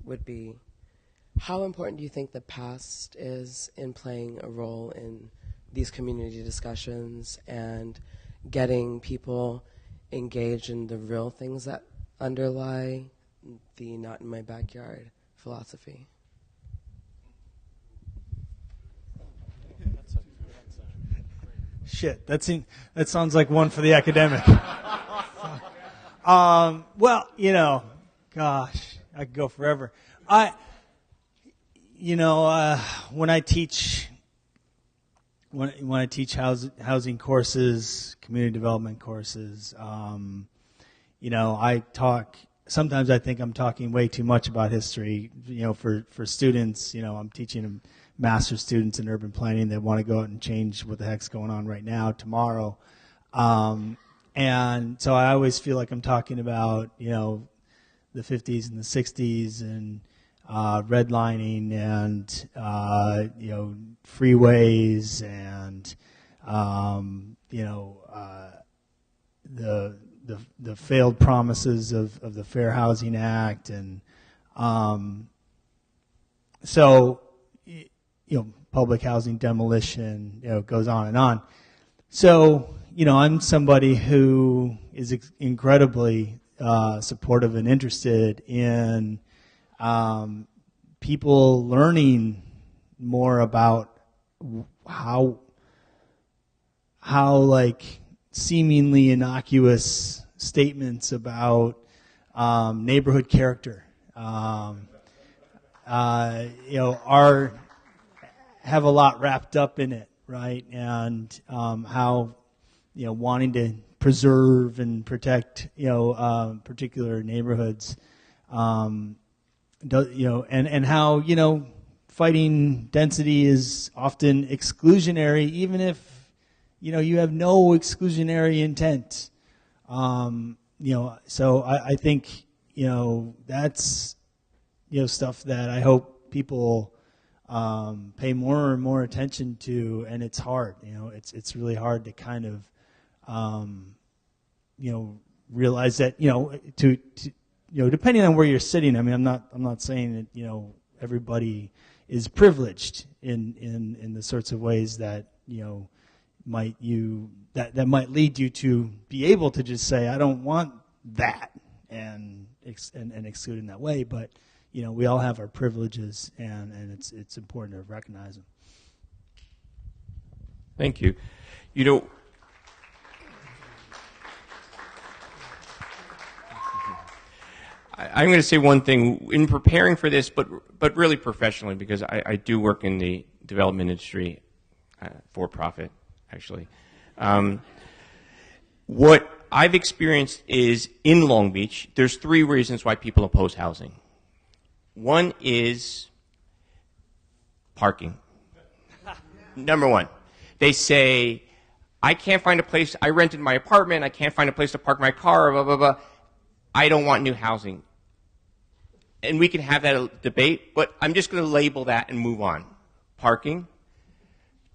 would be, how important do you think the past is in playing a role in these community discussions and getting people engaged in the real things that underlie the not in my backyard philosophy? Shit, that sounds like one for the academic. Well, gosh, I could go forever. When I teach housing courses, community development courses, I talk. Sometimes I think I'm talking way too much about history. For students, I'm teaching master's students in urban planning that want to go out and change what the heck's going on right now, tomorrow. And so I always feel like I'm talking about, the 50s and the 60s and redlining and, freeways and, the failed promises of the Fair Housing Act. And so, public housing demolition, goes on and on. So, I'm somebody who is incredibly supportive and interested in people learning more about how like seemingly innocuous statements about neighborhood character, have a lot wrapped up in it, right? And how wanting to preserve and protect particular neighborhoods, and how fighting density is often exclusionary, even if you have no exclusionary intent. So I think that's stuff that I hope people pay more and more attention to, and it's hard. It's really hard to kind of realize that to depending on where you're sitting. I mean, I'm not saying that everybody is privileged in the sorts of ways that might lead you to be able to just say, I don't want that, and exclude in that way. But we all have our privileges, and it's important to recognize them. Thank you. I'm going to say one thing in preparing for this, but really professionally, because I do work in the development industry, for profit, actually. What I've experienced is in Long Beach, there's 3 reasons why people oppose housing. One is parking. Number 1, they say, I can't find a place, I rented my apartment, I can't find a place to park my car, blah, blah, blah. I don't want new housing. And we can have that debate, but I'm just going to label that and move on. Parking,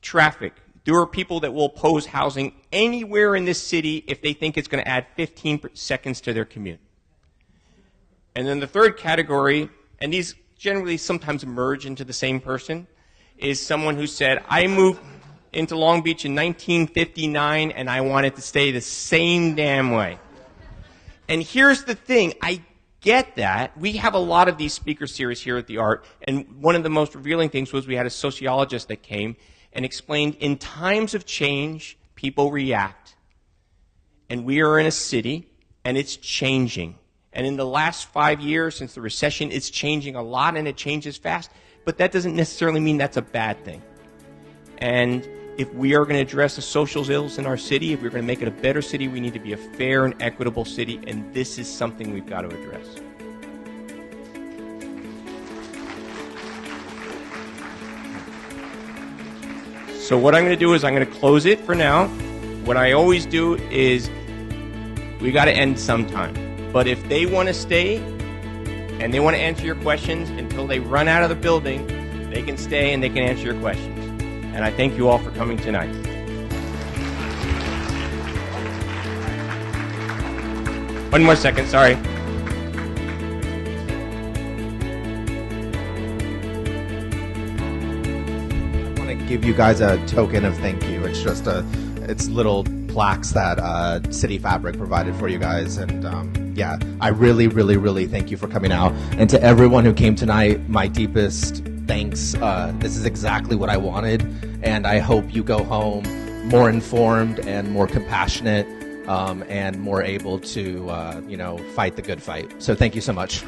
traffic. There are people that will oppose housing anywhere in this city if they think it's going to add 15 seconds to their commute. And then the third category, and these generally sometimes merge into the same person, is someone who said, I moved into Long Beach in 1959 and I want it to stay the same damn way. And here's the thing, I get that. We have a lot of these speaker series here at the Art, and one of the most revealing things was we had a sociologist that came and explained in times of change, people react. And we are in a city, and it's changing. And in the last 5 years since the recession, it's changing a lot, and it changes fast. But that doesn't necessarily mean that's a bad thing. And if we are going to address the social ills in our city, if we're going to make it a better city, we need to be a fair and equitable city, and this is something we've got to address. So what I'm going to do is I'm going to close it for now. What I always do is we got to end sometime. But if they want to stay and they want to answer your questions until they run out of the building, they can stay and they can answer your questions. And I thank you all for coming tonight. One more second, sorry. Give you guys a token of thank you. It's just it's little plaques that City Fabric provided for you guys, and yeah, I really, really, really thank you for coming out. And to everyone who came tonight, my deepest thanks. This is exactly what I wanted, and I hope you go home more informed and more compassionate, and more able to fight the good fight. So thank you so much.